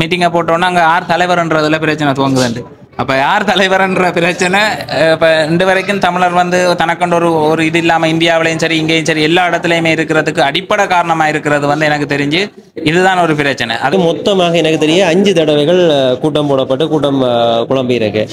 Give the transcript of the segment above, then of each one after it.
மீட்டிங்கை போட்டோன்னா அங்கே யார் தலைவர்ன்றதுல பிரச்சனை துவங்குதுண்டு. அப்போ யார் தலைவர்ன்ற பிரச்சனை இப்போ இன்று வரைக்கும் தமிழர் வந்து தனக்கொண்டு ஒரு இது இல்லாமல் இந்தியாவிலையும் சரி இங்கேயும் சரி எல்லா இடத்துலையுமே இருக்கிறதுக்கு அடிப்படை காரணமாக இருக்கிறது வந்து எனக்கு தெரிஞ்சு இதுதான் ஒரு பிரச்சனை. அது மொத்தமாக எனக்கு தெரிய 5 தடவைகள் கூட்டம் போடப்பட்டு கூட்டம் குழம்பி இருக்கு.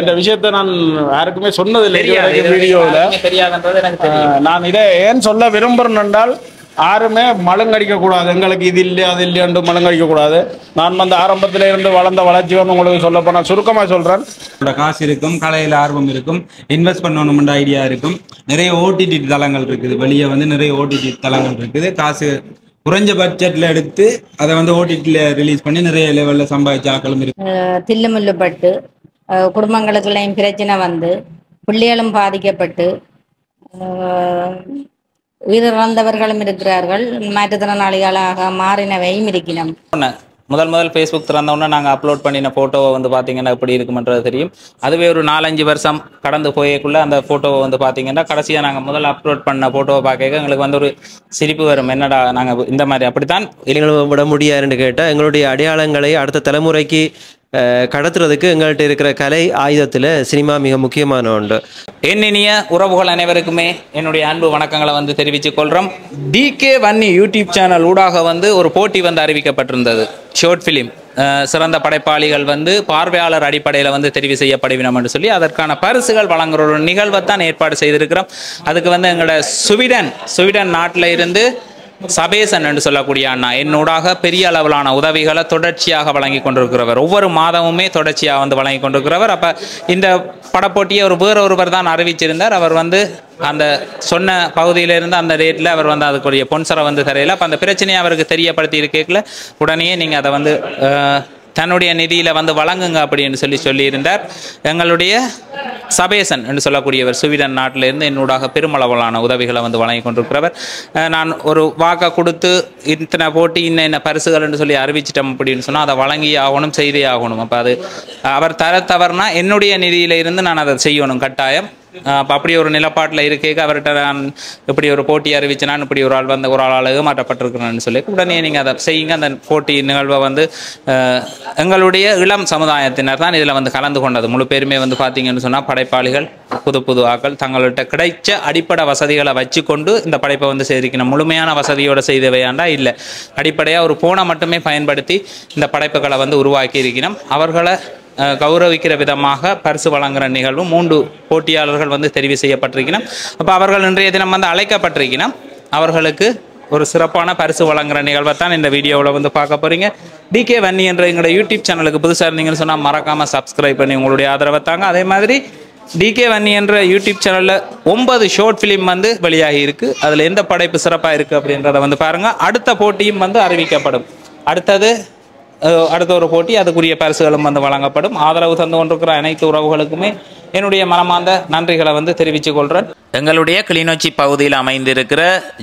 இந்த விஷயத்தை நான் யாருக்குமே சொன்னதில்லை வீடியோவில் தெரியாதுன்றது எனக்கு தெரியும். நான் இதை ஏன் சொல்ல விரும்புகிறேன் என்றால் யாருமே மழுங்கடிக்க கூடாது. எங்களுக்கு இது இல்லை அது இல்லையாண்டு மழுங்கடிக்க கூடாது. நான் வந்து ஆரம்பத்தில் இருந்து வளர்ந்த வளர்ச்சி வந்து உங்களுக்கு சொல்ல போனால் சுருக்கமாக சொல்கிறேன். காசு இருக்கும், கலையில் ஆர்வம் இருக்கும், இன்வெஸ்ட் பண்ணணும்ன்ற ஐடியா இருக்கும். நிறைய ஓடிடி தளங்கள் இருக்குது, வெளியே வந்து நிறைய ஓடிடி தளங்கள் இருக்குது. காசு குறைஞ்ச பட்ஜெட்டில் எடுத்து அதை வந்து ஓடிடியில் ரிலீஸ் பண்ணி நிறைய லெவலில் சம்பாதிச்ச ஆக்களும் இருக்கு. தில்லுமுல்லுப்பட்டு குடும்பங்களுக்குள்ளையும் பிரச்சனை வந்து பிள்ளைகளும் பாதிக்கப்பட்டு உயிரிழந்தவர்களும் இருக்கிறார்கள். மாற்றுத்திறனாளிகளாக மாறினவையும் இருக்கணும். முதல் ஃபேஸ்புக் திறந்தோன்னா நாங்கள் அப்லோட் பண்ணின ஃபோட்டோவை வந்து பார்த்தீங்கன்னா எப்படி இருக்குமென்றது தெரியும். அதுவே ஒரு 4-5 வருஷம் கடந்து போயக்குள்ளே அந்த ஃபோட்டோவை வந்து பார்த்தீங்கன்னா கடைசியாக நாங்கள் முதல்ல அப்லோட் பண்ண ஃபோட்டோவை பார்க்க எங்களுக்கு வந்து ஒரு சிரிப்பு வரும். என்னடா நாங்கள் இந்த மாதிரி அப்படித்தான் விட முடியாதுன்னு கேட்டால் எங்களுடைய அடையாளங்களை அடுத்த தலைமுறைக்கு கடத்துறதுக்கு எங்கள்கிட்ட இருக்கிற கலை ஆயுதத்தில் சினிமா மிக முக்கியமான ஒன்று. என் இனிய உறவுகள் அனைவருக்குமே என்னுடைய அன்பு வணக்கங்களை வந்து தெரிவித்துக் கொள்கிறோம். DK Vanni யூடியூப் சேனல் ஊடாக வந்து ஒரு போட்டி வந்து அறிவிக்கப்பட்டிருந்தது. ஷார்ட் ஃபிலிம் சிறந்த படைப்பாளிகள் வந்து பார்வையாளர் அடிப்படையில் வந்து தெரிவு செய்யப்படுவினோம் என்று சொல்லி அதற்கான பரிசுகள் வழங்குற ஒரு நிகழ்வை தான் ஏற்பாடு செய்திருக்கிறோம். அதுக்கு வந்து எங்களோட சுவீடன் நாட்டில் இருந்து சபேசன் என்று சொல்லக்கூடிய அண்ணா என்னூடாக பெரிய அளவிலான உதவிகளை தொடர்ச்சியாக வழங்கி கொண்டிருக்கிறவர். ஒவ்வொரு மாதமுமே தொடர்ச்சியாக வந்து வழங்கி கொண்டிருக்கிறவர். அப்போ இந்த படப்போட்டியை வேறொருவர் தான் அறிவிச்சிருந்தார். அவர் வந்து அந்த சொன்ன பகுதியிலிருந்து அந்த ரேட்டில் அவர் வந்து அதுக்குரிய பொன்சரை வந்து தரையில் அப்போ அந்த பிரச்சனையை அவருக்கு தெரியப்படுத்தி இருக்கல உடனே நீங்கள் அதை வந்து தன்னுடைய நிதியில் வந்து வழங்குங்க அப்படின்னு சொல்லியிருந்தார். எங்களுடைய சபேசன் என்று சொல்லக்கூடியவர் சுவீடன் நாட்டிலிருந்து என்னூடாக பெருமளவிலான உதவிகளை வந்து வழங்கி கொண்டிருக்கிறவர். நான் ஒரு வாக்கை கொடுத்து இத்தனை போட்டி இன்ன பரிசுகள் என்று சொல்லி அறிவிச்சிட்டோம் அப்படின்னு சொன்னால் அதை வழங்கி ஆகணும், செய்தே ஆகணும். அப்போ அது அவர் தவறுனா என்னுடைய நிதியில இருந்து நான் அதை செய்யணும் கட்டாயம். அப்போ அப்படி ஒரு நிலப்பாட்டில் இருக்கேக்க அவர்கிட்ட நான் இப்படி ஒரு போட்டி அறிவிச்சேன், இப்படி ஒரு ஆள் வந்து ஒரு ஆளாக மாற்றப்பட்டிருக்கிறேன்னு சொல்லி உடனே நீங்கள் அதை செய்யுங்க. அந்த போட்டி நிகழ்வை வந்து எங்களுடைய இளம் சமுதாயத்தினர் தான் இதில் வந்து கலந்து கொண்டது. முழு பேருமே வந்து பார்த்தீங்கன்னு சொன்னால் படைப்பாளிகள், புது ஆக்கள் தங்கள்கிட்ட கிடைச்ச அடிப்படை வசதிகளை வச்சு கொண்டு இந்த படைப்பை வந்து செய்திருக்கணும். முழுமையான வசதியோடு செய்தவையாண்டா இல்லை, அடிப்படையாக ஒரு போனை மட்டுமே பயன்படுத்தி இந்த படைப்புகளை வந்து உருவாக்கி இருக்கணும். அவர்களை கௌரவிக்கிற விதமாக பரிசு வழங்குகிற நிகழ்வு 3 போட்டியாளர்கள் வந்து தெரிவு செய்யப்பட்டிருக்கணும். அப்போ அவர்கள் இன்றைய தினம் வந்து அழைக்கப்பட்டிருக்கணும். அவர்களுக்கு ஒரு சிறப்பான பரிசு வழங்குகிற நிகழ்வை தான் இந்த வீடியோவில் வந்து பார்க்க போகிறீங்க. DK Vanni என்ற எங்களோட யூடியூப் சேனலுக்கு புதுசாக இருந்தீங்கன்னு சொன்னால் மறக்காமல் சப்ஸ்கிரைப் பண்ணி உங்களுடைய ஆதரவை தாங்க. அதே மாதிரி DK Vanni என்ற யூடியூப் சேனலில் 9 ஷார்ட் ஃபிலிம் வந்து வெளியாகி இருக்குது. அதில் எந்த படைப்பு சிறப்பாக இருக்குது அப்படின்றத வந்து பாருங்கள். அடுத்த போட்டியும் வந்து அறிவிக்கப்படும். அடுத்த ஒரு போட்டி அதுக்குரிய பரிசுகளும் வந்து வழங்கப்படும். ஆதரவு தந்து கொண்டிருக்கிற அனைத்து உறவுகளுக்குமே என்னுடைய மனமார்ந்த நன்றிகளை வந்து தெரிவித்துக் கொள்கிறேன். எங்களுடைய கிளிநொச்சி பகுதியில் அமைந்திருக்கிற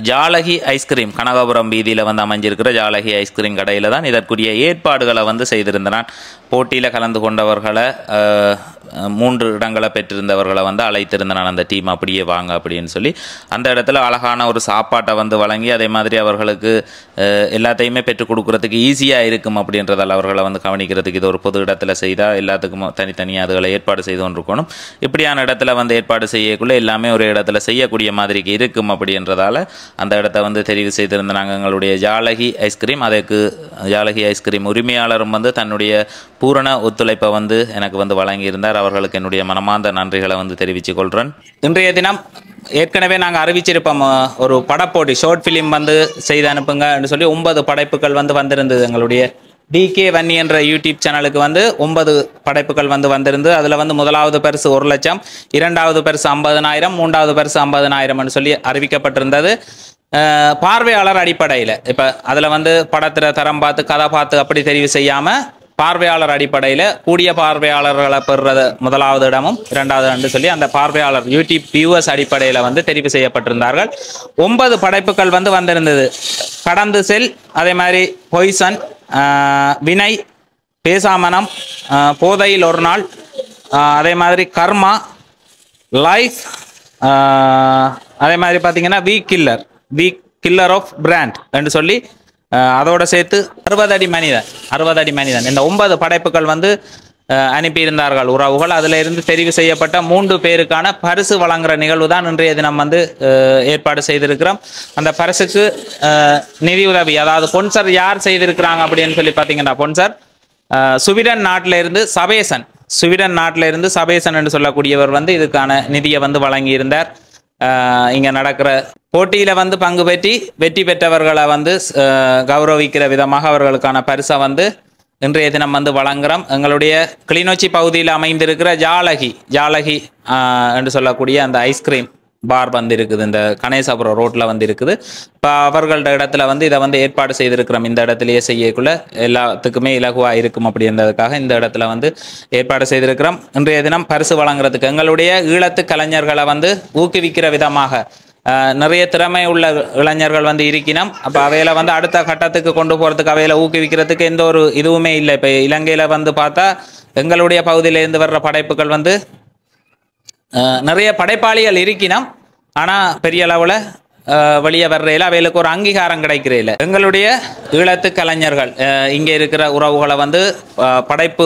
ஜாலகி ஐஸ்கிரீம், கனகாபுரம் வீதியில் வந்து அமைஞ்சிருக்கிற ஜாலகி ஐஸ்கிரீம் கடையில் தான் இதற்குரிய ஏற்பாடுகளை வந்து செய்திருந்தேன். போட்டியில் கலந்து கொண்டவர்களை 3 இடங்களை பெற்றிருந்தவர்களை வந்து அழைத்திருந்தேன். அந்த டீம் அப்படியே வாங்க அப்படின்னு சொல்லி அந்த இடத்துல அழகான ஒரு சாப்பாட்டை வந்து வழங்கி அதே மாதிரி அவர்களுக்கு எல்லாத்தையுமே பெற்றுக் கொடுக்குறதுக்கு ஈஸியாக இருக்கும் அப்படின்றதால் அவர்களை வந்து கவனிக்கிறதுக்கு இது ஒரு பொது இடத்துல செய்தால் எல்லாத்துக்கும் தனித்தனியாக அதுகளை ஏற்பாடு செய்து கொண்டிருக்கணும். இப்படியான இடத்துல வந்து ஏற்பாடு செய்யக்குள்ளே எல்லாமே ஒரு இடத்துல செய்யக்கூடிய மாதிரிக்கு இருக்கும் அப்படின்றதால அந்த இடத்த வந்து தெரிவு செய்திருந்தாங்க. எங்களுடைய ஜாலகி ஐஸ்கிரீம், அதுக்கு ஜாலகி ஐஸ்கிரீம் உரிமையாளரும் வந்து தன்னுடைய பூரண ஒத்துழைப்பை வந்து எனக்கு வந்து வழங்கியிருந்தார். அவர்களுக்கு என்னுடைய மனமார்ந்த நன்றிகளை வந்து தெரிவித்துக் கொள்கிறேன். இன்றைய தினம் ஏற்கனவே நாங்கள் அறிவிச்சிருப்போம் ஒரு படப்போட்டி ஷார்ட் ஃபிலிம் வந்து செய்து அனுப்புங்கன்னு சொல்லி 9 படைப்புகள் வந்து வந்திருந்தது. எங்களுடைய DK Vanni என்ற யூடியூப் சேனலுக்கு வந்து 9 படைப்புகள் வந்து வந்திருந்து. அதில் வந்து முதலாவது பரிசு 1 லட்சம், 2வது பரிசு 50,000, 3வது பரிசு 50,000 சொல்லி அறிவிக்கப்பட்டிருந்தது. பார்வையாளர் அடிப்படையில் இப்போ அதில் வந்து படத்தில் தரம் பார்த்து கதை பார்த்து அப்படி தெரிவு செய்யாமல் பார்வையாளர் அடிப்படையில் கூடிய பார்வையாளர்களை பெறுறது முதலாவது இடமும் 2வது இடம்னு சொல்லி அந்த பார்வையாளர் யூடியூப் வியூவர்ஸ் அடிப்படையில் வந்து தெரிவு செய்யப்பட்டிருந்தார்கள். 9 படைப்புகள் வந்து வந்திருந்தது. கடந்து செல், அதே மாதிரி பொய்சன், வினை, பேசாமனம், போதையில் ஒரு நாள், அதே மாதிரி கர்மா, லைஃப், அதே மாதிரி பார்த்தீங்கன்னா வீக் கில்லர் ஆஃப் பிராண்ட் என்று சொல்லி அதோட சேர்த்து 60 அடி மனிதன் 60 அடி மனிதன் இந்த 9 படைப்புகள் வந்து அனுப்பியிருந்தார்கள் உறவுகள். அதில் இருந்து தெரிவு செய்யப்பட்ட 3 பேருக்கான பரிசு வழங்குற நிகழ்வு தான் இன்றைய தினம் வந்து ஏற்பாடு செய்திருக்கிறோம். அந்த பரிசுக்கு நிதி உதவி, அதாவது பொன்சர் யார் செய்திருக்கிறாங்க அப்படின்னு சொல்லி பார்த்தீங்கன்னா, பொன்சர் ஸ்வீடன் நாட்டில இருந்து சபேசன் என்று சொல்லக்கூடியவர் வந்து இதுக்கான நிதியை வந்து வழங்கியிருந்தார். இங்கே நடக்கிற போட்டியில் வந்து பங்கு பெற்றி வெற்றி பெற்றவர்களை வந்து கௌரவிக்கிற விதமாக அவர்களுக்கான பரிசை வந்து இன்றைய தினம் வந்து வழங்குகிறோம். எங்களுடைய கிளிநொச்சி பகுதியில் அமைந்திருக்கிற ஜாலகி என்று சொல்லக்கூடிய அந்த ஐஸ்கிரீம் பார் வந்து இருக்குது, இந்த கணேசபுரம் ரோட்டில் வந்து இருக்குது. இப்போ அவர்களோட இடத்துல வந்து இதை வந்து ஏற்பாடு செய்திருக்கிறோம். இந்த இடத்துலையே செய்யக்குள்ள எல்லாத்துக்குமே இலகுவாக இருக்கும் அப்படின்றதுக்காக இந்த இடத்துல வந்து ஏற்பாடு செய்திருக்கிறோம். இன்றைய தினம் பரிசு வழங்குறதுக்கு எங்களுடைய ஈழத்து கலைஞர்களை வந்து ஊக்குவிக்கிற விதமாக நிறைய திறமை உள்ள இளைஞர்கள் வந்து இருக்கணும். அப்போ அவையில வந்து அடுத்த கட்டத்துக்கு கொண்டு போகிறதுக்கு அவையில ஊக்குவிக்கிறதுக்கு எந்த ஒரு இதுவுமே இல்லை. இப்போ இலங்கையில் வந்து பார்த்தா எங்களுடைய பகுதியிலேருந்து வர்ற படைப்புகள் வந்து நிறைய படைப்பாளிகள் இருக்கணும். ஆனால் பெரிய அளவில் வெளியே வர்றையில் அவைகளுக்கு ஒரு அங்கீகாரம் கிடைக்கிறதில்ல. எங்களுடைய ஈழத்து கலைஞர்கள் இங்கே இருக்கிற உறவுகளை வந்து படைப்பு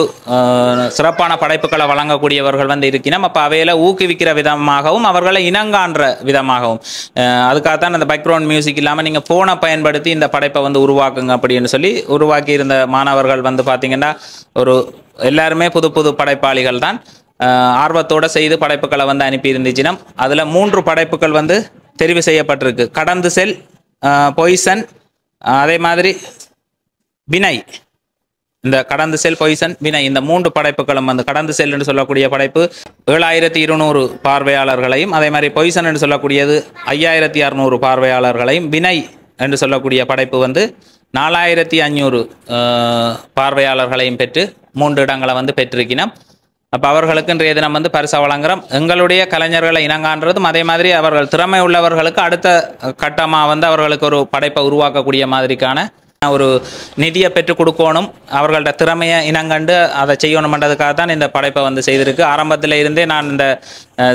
சிறப்பான படைப்புகளை வழங்கக்கூடியவர்கள் வந்து இருக்கணும். அப்போ அவையில ஊக்குவிக்கிற விதமாகவும் அவர்களை இனங்காண்ற விதமாகவும் அதுக்காகத்தான் அந்த பேக்ரவுண்ட் மியூசிக் இல்லாமல் நீங்கள் ஃபோனை பயன்படுத்தி இந்த படைப்பை வந்து உருவாக்குங்க அப்படின்னு சொல்லி உருவாக்கி இருந்த மாணவர்கள் வந்து பார்த்தீங்கன்னா எல்லாருமே புது புது படைப்பாளிகள் தான். ஆர்வத்தோடு செய்து படைப்புகளை வந்து அனுப்பி இருந்துச்சுன்னா அதில் 3 படைப்புகள் வந்து தெரிவு செய்யப்பட்டிருக்கு. கடந்து செல், பொய்சன், அதே மாதிரி வினய். இந்த கடந்து செல், பொய்சன், வினய் இந்த 3 படைப்புகளும் வந்து கடந்து செல் என்று சொல்லக்கூடிய படைப்பு 7200 பார்வையாளர்களையும், அதே மாதிரி பொய்சன் என்று சொல்லக்கூடியது 5600 பார்வையாளர்களையும், வினய் என்று சொல்லக்கூடிய படைப்பு வந்து 4500 பார்வையாளர்களையும் பெற்று 3 இடங்களை வந்து பெற்றிருக்கணும். அப்போ அவர்களுக்கு இன்றைய தினம் வந்து பரிசு வழங்குகிறோம். எங்களுடைய கலைஞர்களை இனங்காண்றதும் அதே மாதிரி அவர்கள் திறமை உள்ளவர்களுக்கு அடுத்த கட்டமாக வந்து அவர்களுக்கு ஒரு படைப்பை உருவாக்கக்கூடிய மாதிரிக்கான ஒரு நிதியை பெற்றுக் கொடுக்கணும். அவர்களோட திறமையை இனங்கண்டு அதை செய்யணும்ன்றதுக்காக தான் இந்த படைப்பை வந்து செய்திருக்கு. ஆரம்பத்தில் இருந்தே நான் இந்த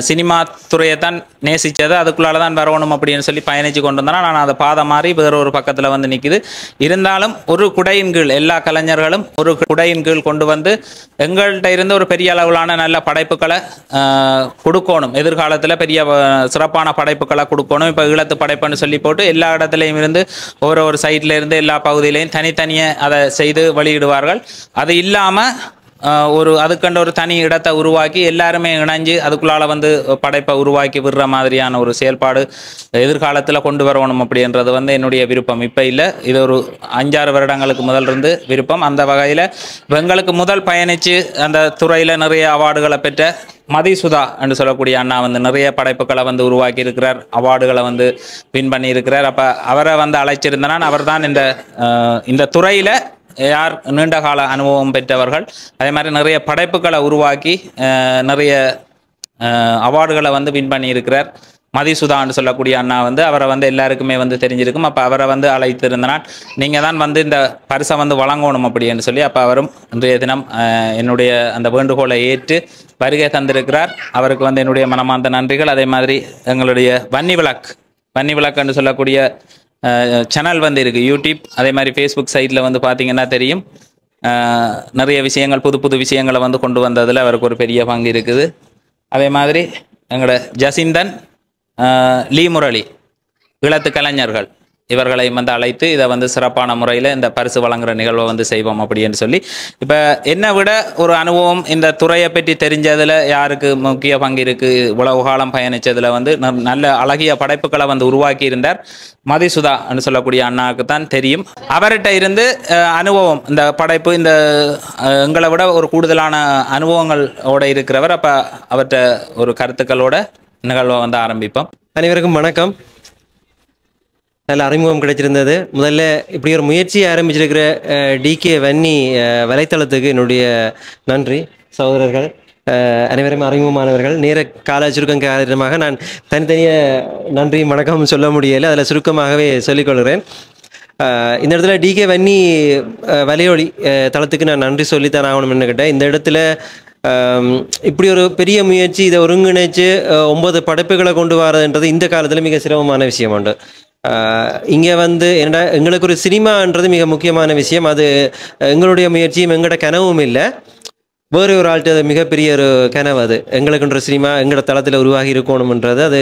சினிமா துறையை தான் நேசித்தது, அதுக்குள்ளால தான் வரணும் அப்படின்னு சொல்லி பயணித்து கொண்டு வந்தேன்னா நான் அதை பாதை மாறி வேற ஒரு பக்கத்தில் வந்து நிற்குது. இருந்தாலும் ஒரு குடையின் கீழ் எல்லா கலைஞர்களும் ஒரு குடையின் கீழ் கொண்டு வந்து எங்கள்கிட்ட இருந்து ஒரு பெரிய அளவிலான நல்ல படைப்புகளை கொடுக்கணும். எதிர்காலத்தில் பெரிய சிறப்பான படைப்புகளை கொடுக்கணும். இப்போ ஈழத்து படைப்புன்னு சொல்லி போட்டு எல்லா இடத்துலையும் இருந்து ஒரு சைட்ல இருந்து எல்லா பகுதியிலையும் தனித்தனியே அதை செய்து வெளியிடுவார்கள். அது இல்லாமல் அதுக்கண்ட ஒரு தனி இடத்தை உருவாக்கி எல்லாருமே இணைஞ்சு அதுக்குள்ளால வந்து படைப்பை உருவாக்கி விடுற மாதிரியான ஒரு செயல்பாடு எதிர்காலத்தில் கொண்டு வரணும் அப்படின்றது வந்து என்னுடைய விருப்பம். இப்போ இல்லை, இது ஒரு 5-6 வருடங்களுக்கு முதல் இருந்து விருப்பம். அந்த வகையில் எங்களுக்கு முதல் பயணித்து அந்த துறையில் நிறைய அவார்டுகளை பெற்ற மதிசுதா என்று சொல்லக்கூடிய அண்ணா வந்து நிறைய படைப்புகளை வந்து உருவாக்கி இருக்கிறார், அவார்டுகளை வந்து வின் பண்ணியிருக்கிறார். அப்போ அவரை வந்து அழைச்சிருந்தனால் அவர் தான் இந்த துறையில் யார் நீண்ட கால அனுபவம் பெற்றவர்கள், அதே மாதிரி நிறைய படைப்புகளை உருவாக்கி நிறைய அவார்டுகளை வந்து வின் பண்ணியிருக்கிறார். மதிசுதான்னு சொல்லக்கூடிய அண்ணா வந்து அவரை வந்து எல்லாருக்குமே வந்து தெரிஞ்சிருக்கும். அப்போ அவரை வந்து அழைத்திருந்தனால் நீங்கள் தான் வந்து இந்த பரிசை வந்து வழங்கணும் அப்படின்னு சொல்லி அப்போ அவரும் இன்றைய தினம் என்னுடைய அந்த வேண்டுகோளை ஏற்று வருகை தந்திருக்கிறார். அவருக்கு வந்து என்னுடைய மனமார்ந்த நன்றிகள். அதே மாதிரி எங்களுடைய வன்னி விளக்குன்னு சொல்லக்கூடிய சேனல் வந்து இருக்குது யூடியூப், அதே மாதிரி ஃபேஸ்புக் சைட்டில் வந்து பார்த்தீங்கன்னா தெரியும். நிறைய விஷயங்கள் புது விஷயங்களை வந்து கொண்டு வந்ததில் அவருக்கு ஒரு பெரிய பங்கு இருக்குது. அதே மாதிரி எங்களோட ஜசிந்தன், லீ முரளி ஈழத்து கலைஞர்கள் இவர்களையும் வந்து அழைத்து இதை வந்து சிறப்பான முறையில் இந்த பரிசு வழங்குற நிகழ்வை வந்து செய்வோம் அப்படின்னு சொல்லி இப்போ என்னை விட ஒரு அனுபவம் இந்த துறையை பற்றி தெரிஞ்சதில் யாருக்கு முக்கிய பங்கு இருக்குது, உலக காலம் பயணித்ததில் வந்து நல்ல அழகிய படைப்புகளை வந்து உருவாக்கி இருந்தார் மதிசுதா என்று சொல்லக்கூடிய அண்ணாவுக்கு தான் தெரியும். அவர்கிட்ட இருந்து அனுபவம் இந்த படைப்பு இந்த எங்களை விட ஒரு கூடுதலான அனுபவங்களோட இருக்கிறவர். அப்போ அவர்கிட்ட ஒரு கருத்துக்களோட நிகழ்வை வந்து ஆரம்பிப்போம். அனைவருக்கும் வணக்கம். நல்ல அறிமுகம் கிடைச்சிருந்தது. முதல்ல இப்படி ஒரு முயற்சியை ஆரம்பிச்சிருக்கிற டிகே வன்னி வலைத்தளத்துக்கு என்னுடைய நன்றி. சகோதரர்கள் அனைவரும் அறிமுகமானவர்கள். நேர கால சுருக்கம் காரணமாக நான் தனித்தனியாக நன்றி வணக்கம் சொல்ல முடியலை, அதில் சுருக்கமாகவே சொல்லிக்கொள்கிறேன். இந்த இடத்துல டிகே வன்னி வலையொலி தளத்துக்கு நான் நன்றி சொல்லித்தான் ஆகணும்னு கேட்டேன். இந்த இடத்துல இப்படி ஒரு பெரிய முயற்சி, இதை ஒருங்கிணைச்சு 9 படைப்புகளை கொண்டு வரதுன்றது இந்த காலத்தில் மிக சிரமமான விஷயம் உண்டு. இங்கே வந்து என்னடா எங்களுக்கு ஒரு சினிமான்றது மிக முக்கியமான விஷயம். அது எங்களுடைய முயற்சியும் எங்களோட கனவும் இல்லை, வேறு ஒரு ஆள்கிட்ட அது மிகப்பெரிய ஒரு கனவு. அது எங்களுக்குன்ற சினிமா எங்களோட தளத்தில் உருவாகி இருக்கணும்ன்றது அது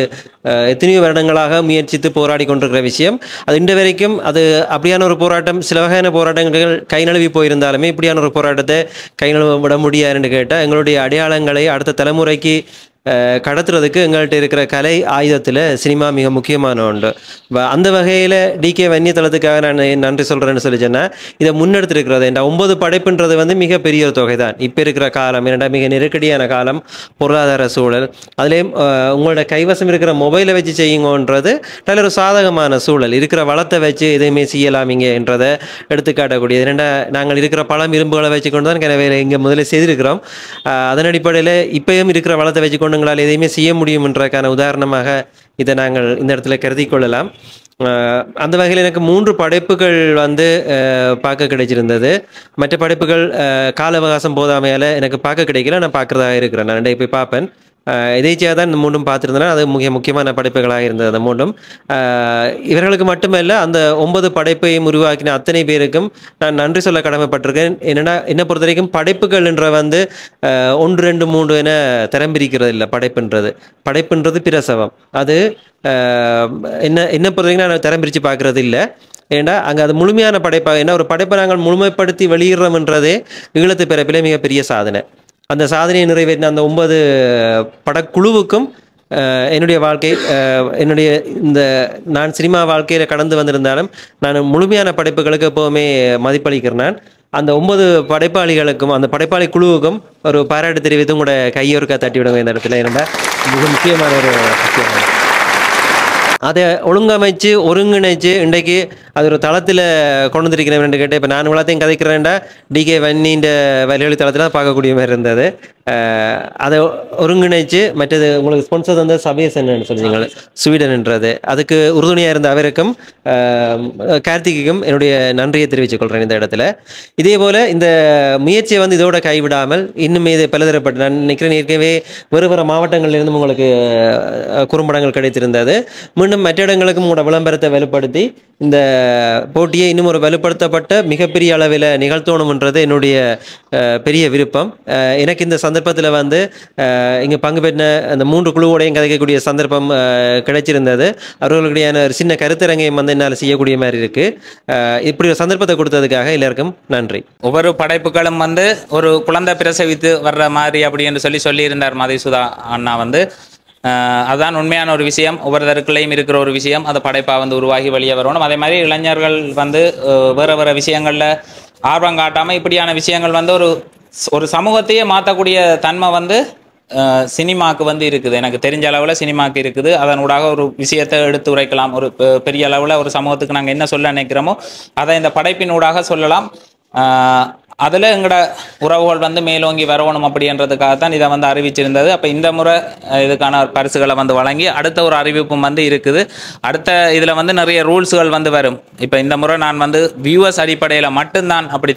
எத்தனையோ வருடங்களாக முயற்சித்து போராடி கொண்டிருக்கிற விஷயம். அது இன்று வரைக்கும் அது அப்படியான ஒரு போராட்டம், சில வகையான போராட்டங்கள் கை நழுவி போயிருந்தாலுமே இப்படியான ஒரு போராட்டத்தை கை நழுவ விட முடியாதுன்னு கேட்டால் எங்களுடைய அடையாளங்களை அடுத்த தலைமுறைக்கு கடத்துறதுக்கு எங்கள்கிட்ட இருக்கிற கலை ஆயுதத்தில் சினிமா மிக முக்கியமான ஒன்று. அந்த வகையில் டிகே வன்னிய தளத்துக்காக நான் நன்றி சொல்கிறேன்னு சொல்லி சொன்னால், இதை முன்னெடுத்திருக்கிறது இந்த 9 படைப்புன்றது வந்து மிகப்பெரிய ஒரு தொகை தான் இப்போ இருக்கிற காலம். ஏன்னா மிக நெருக்கடியான காலம், பொருளாதார சூழல், அதுலேயும் உங்களோட கைவசம் இருக்கிற மொபைலை வச்சு செய்யுங்கன்றது நல்ல ஒரு சாதகமான சூழல். இருக்கிற வளத்தை வச்சு எதையுமே செய்யலாமீங்க என்றதை எடுத்துக்காட்டக்கூடியது. ஏன்னா நாங்கள் இருக்கிற பழம் இரும்புகளை வச்சு கொண்டு தான் கிணவே இங்கே முதல்ல செய்திருக்கிறோம். அதன் அடிப்படையில் இப்பயும் இருக்கிற வளத்தை வச்சு கொண்டு உங்களால் எதையுமே செய்ய முடியும்ன்றக்கான உதாரணமாக இதை நாங்கள் இந்த இடத்துல கருதி கொள்ளலாம். அந்த வகையில் எனக்கு 3 படைப்புகள் வந்து பார்க்க கிடைச்சிருந்தது. மற்ற படைப்புகள் கால அவகாசம் போதாமையால் எனக்கு பார்க்க கிடைக்கல. நான் பார்க்குறதா இருக்கிறேன். நான் போய் பார்ப்பேன். எதேச்சியாக தான் இந்த 3 பார்த்துருந்தேன்னா அது முக்கியமான படைப்புகளாக இருந்தது. அந்த 3 இவர்களுக்கு மட்டுமல்ல, அந்த 9 படைப்பையும் உருவாக்கின அத்தனை பேருக்கும் நான் நன்றி சொல்ல கடமைப்பட்டிருக்கேன். என்னென்னா என்னை பொறுத்த வரைக்கும் படைப்புகள் என்ற வந்து 1, 2, 3 என தரம் பிரிக்கிறது இல்லை. படைப்புன்றது பிரசவம். அது என்ன பொறுத்த வரைக்கும் நான் தரம் பிரித்து பார்க்குறது இல்லை. ஏன்னா அங்கே அது முழுமையான படைப்பாக, ஏன்னா ஒரு படைப்பை நாங்கள் முழுமைப்படுத்தி வெளியிடுறோம்ன்றதே ஈழத்து பிறப்பிலே மிகப்பெரிய சாதனை. அந்த சாதனையை நிறைவேற்றின அந்த 9 படக்குழுவுக்கும் என்னுடைய வாழ்க்கை, என்னுடைய இந்த நான் சினிமா வாழ்க்கையில் கடந்து வந்திருந்தாலும் நான் முழுமையான படைப்புகளுக்கு எப்போவுமே மதிப்பளிக்கிறேன். நான் அந்த 9 படைப்பாளிகளுக்கும் அந்த படைப்பாளி குழுவுக்கும் ஒரு பாராட்டு தெரிவித்து உங்களோட கையொருக்கா தட்டி விடுங்க இந்த இடத்துல. என்னோட மிக முக்கியமான ஒரு விஷயம். அதை ஒழுங்கமைச்சு ஒருங்கிணைச்சு இன்றைக்கு அது ஒரு தளத்தில் கொண்டு வந்திருக்கிறேன் கேட்டேன். இப்போ நான் இவ்வளோத்தையும் கதைக்கிறேன்டா டிகே வன்னின்ற வலியொலி தளத்தில் தான் பார்க்கக்கூடிய மாதிரி இருந்தது. அதை ஒருங்கிணைச்சு மற்றது உங்களுக்கு ஸ்பான்சர் வந்து சபேஸ் என்னன்னு சொல்லிங்களேன், ஸ்வீடன்ன்றது, அதுக்கு உறுதுணையாக இருந்த அவருக்கும் கார்த்திகைக்கும் என்னுடைய நன்றியை தெரிவித்துக் கொள்கிறேன் இந்த இடத்துல. இதே போல் இந்த முயற்சியை வந்து இதோட கைவிடாமல் இன்னும் இதை பலதரப்பட்டு நான் நினைக்கிறேன். ஏற்கனவே வேறு மாவட்டங்களிலிருந்து உங்களுக்கு குறும்படங்கள் கிடைத்திருந்தது. மீண்டும் மற்ற இடங்களுக்கும் உங்களோட விளம்பரத்தை வலுப்படுத்தி இந்த போட்டியை இன்னும் ஒரு வலுப்படுத்தப்பட்ட மிகப்பெரிய அளவில் நிகழ்த்தணும்ன்றது என்னுடைய பெரிய விருப்பம். எனக்கு இந்த சந்தர்ப்பத்தில் வந்து இங்கே பங்கு பெற்ற அந்த 3 குழுவோடையும் கதைக்கக்கூடிய சந்தர்ப்பம் கிடைச்சிருந்தது. அவர்களுடைய ஒரு சின்ன கருத்தரங்கையும் வந்து என்னால் செய்யக்கூடிய மாதிரி இருக்குது. இப்படி ஒரு சந்தர்ப்பத்தை கொடுத்ததுக்காக எல்லாருக்கும் நன்றி. ஒவ்வொரு படைப்புகளும் வந்து ஒரு குழந்தை பிரசவித்து வர்ற மாதிரி அப்படின்னு சொல்லியிருந்தார் மதிசுதா அண்ணா வந்து. அதுதான் உண்மையான ஒரு விஷயம். ஒவ்வொருத்தருக்குள்ளேயும் இருக்கிற ஒரு விஷயம், அது படைப்பாக வந்து உருவாகி வெளியே வரணும். அதே மாதிரி இளைஞர்கள் வந்து வேறு விஷயங்களில் ஆர்வம் காட்டாமல் இப்படியான விஷயங்கள் வந்து ஒரு சமூகத்தையே மாற்றக்கூடிய தன்மை வந்து சினிமாவுக்கு வந்து இருக்குது. எனக்கு தெரிஞ்ச அளவில் சினிமாவுக்கு இருக்குது. அதனூடாக ஒரு விஷயத்தை எடுத்து உரைக்கலாம். ஒரு பெரிய அளவில் ஒரு சமூகத்துக்கு நாங்கள் என்ன சொல்ல நினைக்கிறோமோ அதை இந்த படைப்பின் ஊடாக சொல்லலாம். அதில் எங்களோட உறவுகள் வந்து மேலோங்கி வரணும் அப்படின்றதுக்காகத்தான் இதை வந்து அறிவிச்சிருந்தது. அப்போ இந்த முறை இதுக்கான பரிசுகளை வந்து வழங்கி அடுத்த ஒரு அறிவிப்பும் வந்து இருக்குது. அடுத்த இதில் வந்து நிறைய ரூல்ஸுகள் வந்து வரும். இப்போ இந்த முறை நான் வந்து வியூவர்ஸ் அடிப்படையில் மட்டும்தான் அப்படி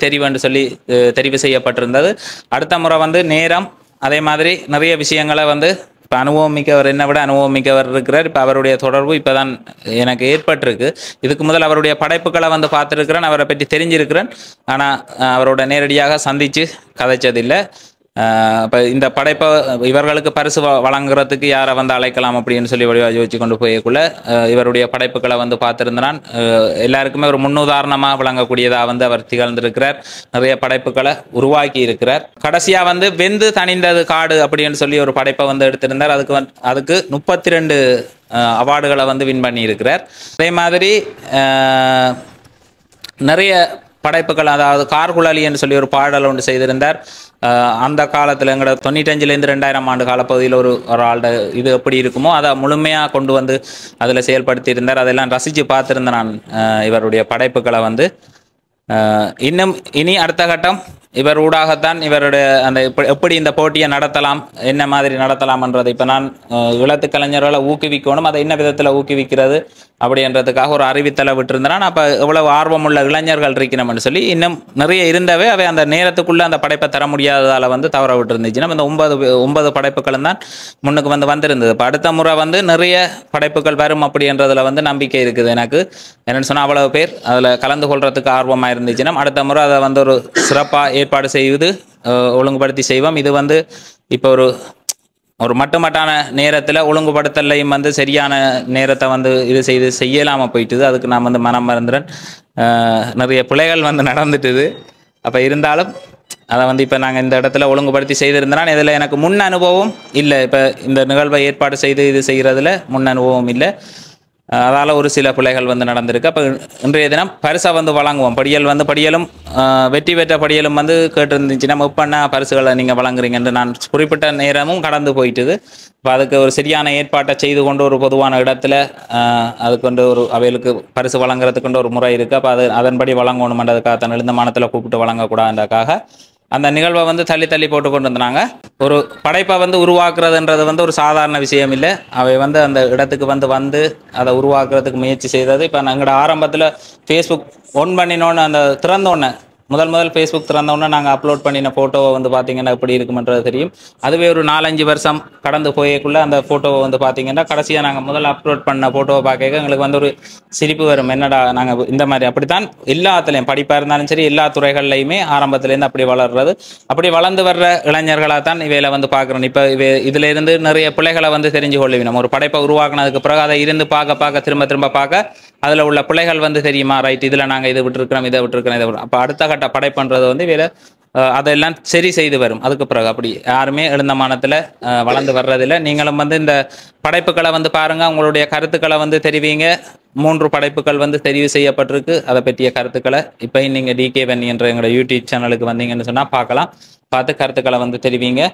தெரிவு செய்யப்பட்டிருந்தது. அடுத்த முறை வந்து நேரம், அதே மாதிரி நிறைய விஷயங்களை வந்து இப்போ அனுபவம் மிக்கவர், என்னை விட அனுபவம் மிக்கவர் இருக்கிறார். இப்போ அவருடைய தொடர்பு இப்போ தான் எனக்கு ஏற்பட்டிருக்கு. இதுக்கு முதல் அவருடைய படைப்புகளை வந்து பார்த்துருக்கிறேன், அவரை பற்றி தெரிஞ்சிருக்கிறேன். ஆனால் அவரோட நேரடியாக சந்தித்து கதைச்சதில்லை. இப்போ இந்த படைப்பை இவர்களுக்கு பரிசு வழங்குறதுக்கு யாரை வந்து அழைக்கலாம் அப்படின்னு சொல்லி யோசிச்சு கொண்டு போயக்குள்ள இவருடைய படைப்புகளை வந்து பார்த்துருந்தான். எல்லாருக்குமே ஒரு முன்னுதாரணமாக விளங்கக்கூடியதாக வந்து அவர் திகழ்ந்திருக்கிறார். நிறைய படைப்புகளை உருவாக்கி இருக்கிறார். கடைசியாக வந்து வெந்து தணிந்தது காடு அப்படின்னு சொல்லி ஒரு படைப்பை வந்து எடுத்திருந்தார். அதுக்கு 32 அவார்டுகளை வந்து வின் பண்ணி இருக்கிறார். அதே மாதிரி நிறைய படைப்புகள், அதாவது கார்குழலி என்று சொல்லி ஒரு பாடல் ஒன்று செய்திருந்தார். அந்த காலத்தில் எங்களோட 95லேருந்து 2000 ஆண்டு காலப்பகுதியில் ஒரு ஆளோட இது எப்படி இருக்குமோ அதை முழுமையாக கொண்டு வந்து அதில் செயல்படுத்தி இருந்தார். அதெல்லாம் ரசித்து பார்த்துருந்தேன் நான் இவருடைய படைப்புகளை வந்து. இனி அடுத்த கட்டம் இவர் ஊடாகத்தான் இவருடைய அந்த எப்படி இந்த போட்டியை நடத்தலாம், என்ன மாதிரி நடத்தலாம்ன்றது இப்போ நான் இளத்து கலைஞர்களை ஊக்குவிக்கணும், அதை என்ன விதத்தில் ஊக்குவிக்கிறது அப்படின்றதுக்காக ஒரு அறிவித்தலை விட்டுருந்தேன். அப்போ எவ்வளவு ஆர்வமுள்ள இளைஞர்கள் இருக்கணும்னு சொல்லி இன்னும் நிறைய இருந்தவே அவை அந்த நேரத்துக்குள்ளே அந்த படைப்பை தர முடியாததால் தவற விட்டுருந்துச்சுன்னா இந்த 9 படைப்புகளும் தான் முன்னுக்கு வந்திருந்தது. இப்போ அடுத்த முறை நிறைய படைப்புகள் வரும் அப்படின்றதுல நம்பிக்கை இருக்குது எனக்கு. என்னென்னு சொன்னால் அவ்வளவு பேர் அதில் கலந்து கொள்றதுக்கு ஆர்வமாக இருந்துச்சுன்னா அடுத்த முறை அதை ஒரு சிறப்பாக ஏற்பாடு செய்து ஒழுங்குபடுத்தி செய்வோம். இது இப்போ ஒரு மட்டுமட்டான நேரத்தில் ஒழுங்குபடுத்தலையும் சரியான நேரத்தை இது செய்யலாமல் போயிட்டுது. அதுக்கு நான் மனம் மறந்துறேன். நிறைய பிழைகள் நடந்துட்டுது. அப்போ இருந்தாலும் அதை இப்போ நாங்கள் இந்த இடத்துல ஒழுங்குபடுத்தி செய்திருந்தோன்னா இதில் எனக்கு முன் அனுபவம் இல்லை. இப்போ இந்த நிகழ்வை ஏற்பாடு செய்து இது செய்கிறதுல முன் அனுபவம் இல்லை. அதால் ஒரு சில பிள்ளைகள் நடந்திருக்கு. அப்போ இன்றைய தினம் பரிசை வழங்குவோம். படியலும் வெற்றி பெற்ற படியலும் கேட்டிருந்துச்சுன்னா எப்பண்ணா பரிசுகளை நீங்கள் வழங்குறீங்கன்னு நான் குறிப்பிட்ட நேரமும் கடந்து போயிட்டுது. இப்போ அதுக்கு ஒரு சரியான ஏற்பாட்டை செய்து கொண்டு ஒரு பொதுவான இடத்துல அதுக்கு ஒரு அவைகளுக்கு பரிசு வழங்குறதுக்கு ஒரு முறை இருக்குது. அப்போ அதன்படி வழங்கணுமென்றதுக்காக தான் எழுந்த மானத்தில் கூப்பிட்டு வழங்கக்கூடாதுன்றதுக்காக அந்த நிகழ்வை தள்ளி போட்டு கொண்டு வந்தாங்க. ஒரு படைப்பை உருவாக்குறதுன்றது ஒரு சாதாரண விஷயம் இல்லை. அவை அந்த இடத்துக்கு அதை உருவாக்குறதுக்கு முயற்சி செய்தது. இப்போ எங்களோட ஆரம்பத்தில் ஃபேஸ்புக் ஒன் பண்ணினோன்னு அந்த திறந்தோன்னே முதல் ஃபேஸ்புக் திறந்தோன்னே நாங்கள் அப்லோட் பண்ணின ஃபோட்டோவை பார்த்தீங்கன்னா எப்படி இருக்குமென்றது தெரியும். அதுவே ஒரு 4-5 வருஷம் கடந்து போயக்குள்ளே அந்த ஃபோட்டோவை பார்த்தீங்கன்னா கடைசியாக நாங்கள் முதல்ல அப்லோட் பண்ண ஃபோட்டோவை பார்க்க எங்களுக்கு ஒரு சிரிப்பு வரும். என்னடா நாங்கள் இந்த மாதிரி அப்படித்தான் எல்லாத்துலேயும் படிப்பாக இருந்தாலும் சரி எல்லா துறைகள்லையுமே ஆரம்பத்துலேருந்து அப்படி வளர்றது. அப்படி வளர்ந்து வர்ற இளைஞர்களாக தான் இவையில் பார்க்குறோம். இப்போ இதிலேருந்து நிறைய பிள்ளைகளை தெரிஞ்சு கொள்ளுவினோம். ஒரு படைப்பை உருவாக்குனதுக்கு பிறகு அதை இருந்து பார்க்க திரும்ப பார்க்க அதில் உள்ள பிள்ளைகள் தெரியுமா, ரைட் இதில் நாங்கள் இதை விட்டுருக்கிறோம் இதை விட்டுருக்கிறோம். அப்போ அடுத்த கட்ட படைப்புன்றது வேற அதெல்லாம் சரி செய்து வரும். அதுக்கு பிறகு அப்படி யாருமே எழுந்த மானத்தில் வளர்ந்து வர்றதில்லை. நீங்களும் இந்த படைப்புகளை பாருங்க, உங்களுடைய கருத்துக்களை தெரிவிங்க. 3 படைப்புகள் தெரிவு செய்யப்பட்டிருக்கு. அதை பற்றிய கருத்துக்களை இப்போ நீங்கள் டிகே வன்னி என்ற எங்களோட யூடியூப் சேனலுக்கு வந்தீங்கன்னு சொன்னால் பார்க்கலாம். பார்த்து கருத்துக்களை தெரிவிங்க.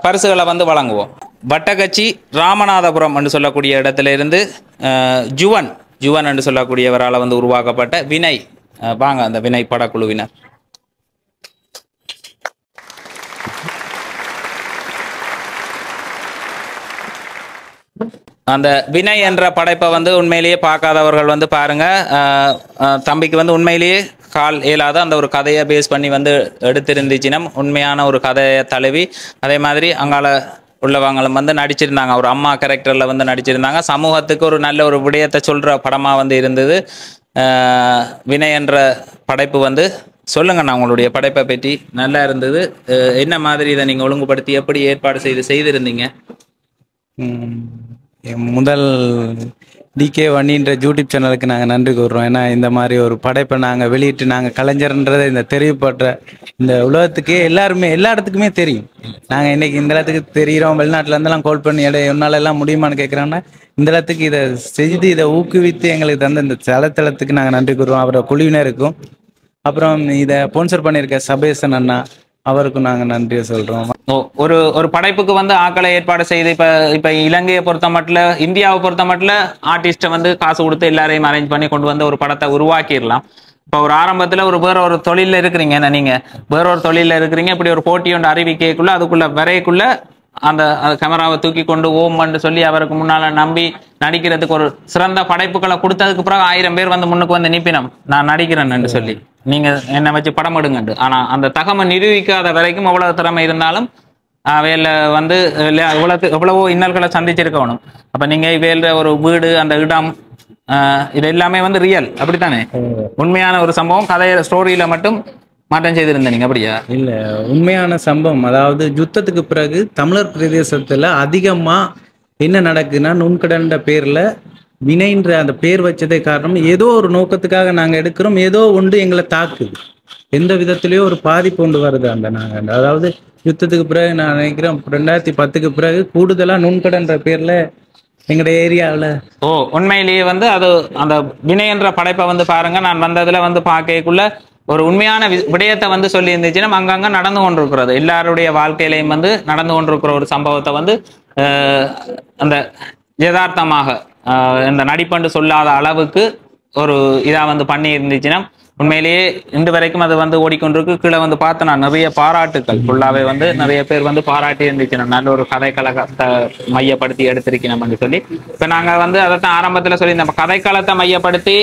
பரிசுகளை வழங்குவோம். வட்டக்கச்சி ராமநாதபுரம் என்று சொல்லக்கூடிய இடத்துல இருந்து ஜுவன் என்று சொல்லக்கூடியவரால் உருவாக்கப்பட்ட வினய், வாங்க அந்த வினய் படக்குழுவினர். அந்த வினய் என்ற படைப்பை உண்மையிலேயே பார்க்காதவர்கள் பாருங்க. தம்பிக்கு உண்மையிலேயே கால் இயலாத அந்த ஒரு கதையை பேஸ் பண்ணி எடுத்திருந்துச்சுன்னா உண்மையான ஒரு கதையை தழுவி அதே மாதிரி அங்கால உள்ளவங்களும் நடிச்சிருந்தாங்க. ஒரு அம்மா கேரக்டரில் நடிச்சிருந்தாங்க. சமூகத்துக்கு ஒரு நல்ல ஒரு விடயத்தை சொல்கிற படமாக இருந்தது. வினய் என்ற படைப்பு சொல்லுங்கண்ணா உங்களுடைய படைப்பை பற்றி. நல்லா இருந்தது. என்ன மாதிரி இதை நீங்கள் ஒழுங்குபடுத்தி எப்படி ஏற்பாடு செய்திருந்தீங்க? முதல் டிகே வன்னின்ற யூடியூப் சேனலுக்கு நாங்கள் நன்றி கூறுறோம். ஏன்னா இந்த மாதிரி ஒரு படைப்பை நாங்கள் வெளியிட்டு நாங்கள் கலைஞர்ன்றதை இந்த தெரிவுபடுற இந்த உலகத்துக்கே எல்லா இடத்துக்குமே தெரியும். நாங்கள் இன்னைக்கு இந்த இடத்துக்கு தெரிகிறோம். வெளிநாட்டிலேருந்தெல்லாம் கால் பண்ணி என்னால் முடியுமான்னு கேட்குறாங்கன்னா இந்த இடத்துக்கு இதை செய்து இதை ஊக்குவித்து எங்களுக்கு தந்த இந்த தளத்துக்கு நாங்கள் நன்றி கூறுறோம். அவரோட குழுவினருக்கும் அப்புறம் இதை ஸ்பான்சர் பண்ணியிருக்க சபேசன் அண்ணா அவருக்கும் நாங்கள் நன்றியை சொல்கிறோம். ஒரு படைப்புக்கு ஆக்களை ஏற்பாடு செய்து இப்போ இலங்கையை பொறுத்த மட்டும் இந்தியாவை பொறுத்த மட்டும் ஆர்டிஸ்ட்டை காசு கொடுத்து எல்லாரையும் அரேஞ்ச் பண்ணி கொண்டு ஒரு படத்தை உருவாக்கிடலாம். இப்போ ஒரு ஆரம்பத்தில் வேற ஒரு தொழிலில் இருக்கிறீங்க, நீங்கள் வேற ஒரு தொழிலில் இருக்கிறீங்க. இப்படி ஒரு போட்டி ஒன்று அறிவிக்கைக்குள்ள அதுக்குள்ள வரைக்குள்ள அந்த கேமராவை தூக்கி கொண்டு ஓம்னு சொல்லி அவருக்கு முன்னால நம்பி நடிக்கிறதுக்கு ஒரு சிறந்த படைப்புகளை கொடுத்ததுக்கு பிறகு 1000 பேர் முன்னுக்கு நிப்பினம் நான் நடிக்கிறேன்னு சொல்லி நீங்க என்னை வச்சு படம் எடுங்கண்டு. ஆனா அந்த தகமை நிரூபிக்காத வரைக்கும் எவ்வளவு திறமை இருந்தாலும் வேலை எவ்வளவோ இன்னல்களை சந்திச்சிருக்கணும். அப்ப நீங்க வேலை ஒரு வீடு அந்த இடம் இது எல்லாமே ரியல் அப்படித்தானே? உண்மையான ஒரு சம்பவம் கதைய ஸ்டோரியில மட்டும் மாற்றம் செய்திருந்தீங்க அப்படியா? இல்ல, உண்மையான சம்பவம். அதாவது யுத்தத்துக்கு பிறகு தமிழர் பிரதேசத்துல அதிகமா என்ன நடக்குதுன்னா நுண்கடன்ற பேர்ல வினைன்ற அந்த பேர் வச்சதே காரணம் ஏதோ ஒரு நோக்கத்துக்காக நாங்க எடுக்கிறோம். ஏதோ ஒன்று எங்களை தாக்குது, எந்த விதத்திலயோ ஒரு பாதிப்பு கொண்டு வருது. அந்த நாங்க அதாவது யுத்தத்துக்கு பிறகு நான் நினைக்கிறேன் 2010க்கு பிறகு கூடுதலா நுண்கடன்ற பேர்ல எங்களோட ஏரியாவில் உண்மையிலேயே அது அந்த வினை என்ற படைப்பை பாருங்க. நான் வந்ததுல பார்க்கக்குள்ள ஒரு உண்மையான விடயத்தை சொல்லி இருந்துச்சுன்னா அங்கங்க நடந்து கொண்டிருக்கிறது எல்லாருடைய வாழ்க்கையிலையும் நடந்து கொண்டிருக்கிற ஒரு சம்பவத்தை அந்த யதார்த்தமாக இந்த நடிப்பண்டு சொல்லாத அளவுக்கு ஒரு இதா பண்ணி இருந்துச்சுன்னா உண்மையிலேயே இன்று வரைக்கும் அது வந்து ஓடிக்கொண்டிருக்கு. கீழே வந்து பார்த்தேன் நான் நிறைய பாராட்டுக்கள் ஃபுல்லாவே வந்து நிறைய பேர் வந்து பாராட்டி இருந்துச்சு, நல்ல ஒரு கதை கழகத்தை மையப்படுத்தி எடுத்திருக்கணும்னு சொல்லி. இப்ப நாங்க வந்து அதைத்தான் ஆரம்பத்துல சொல்லி இந்த கதைக்களத்தை மையப்படுத்தி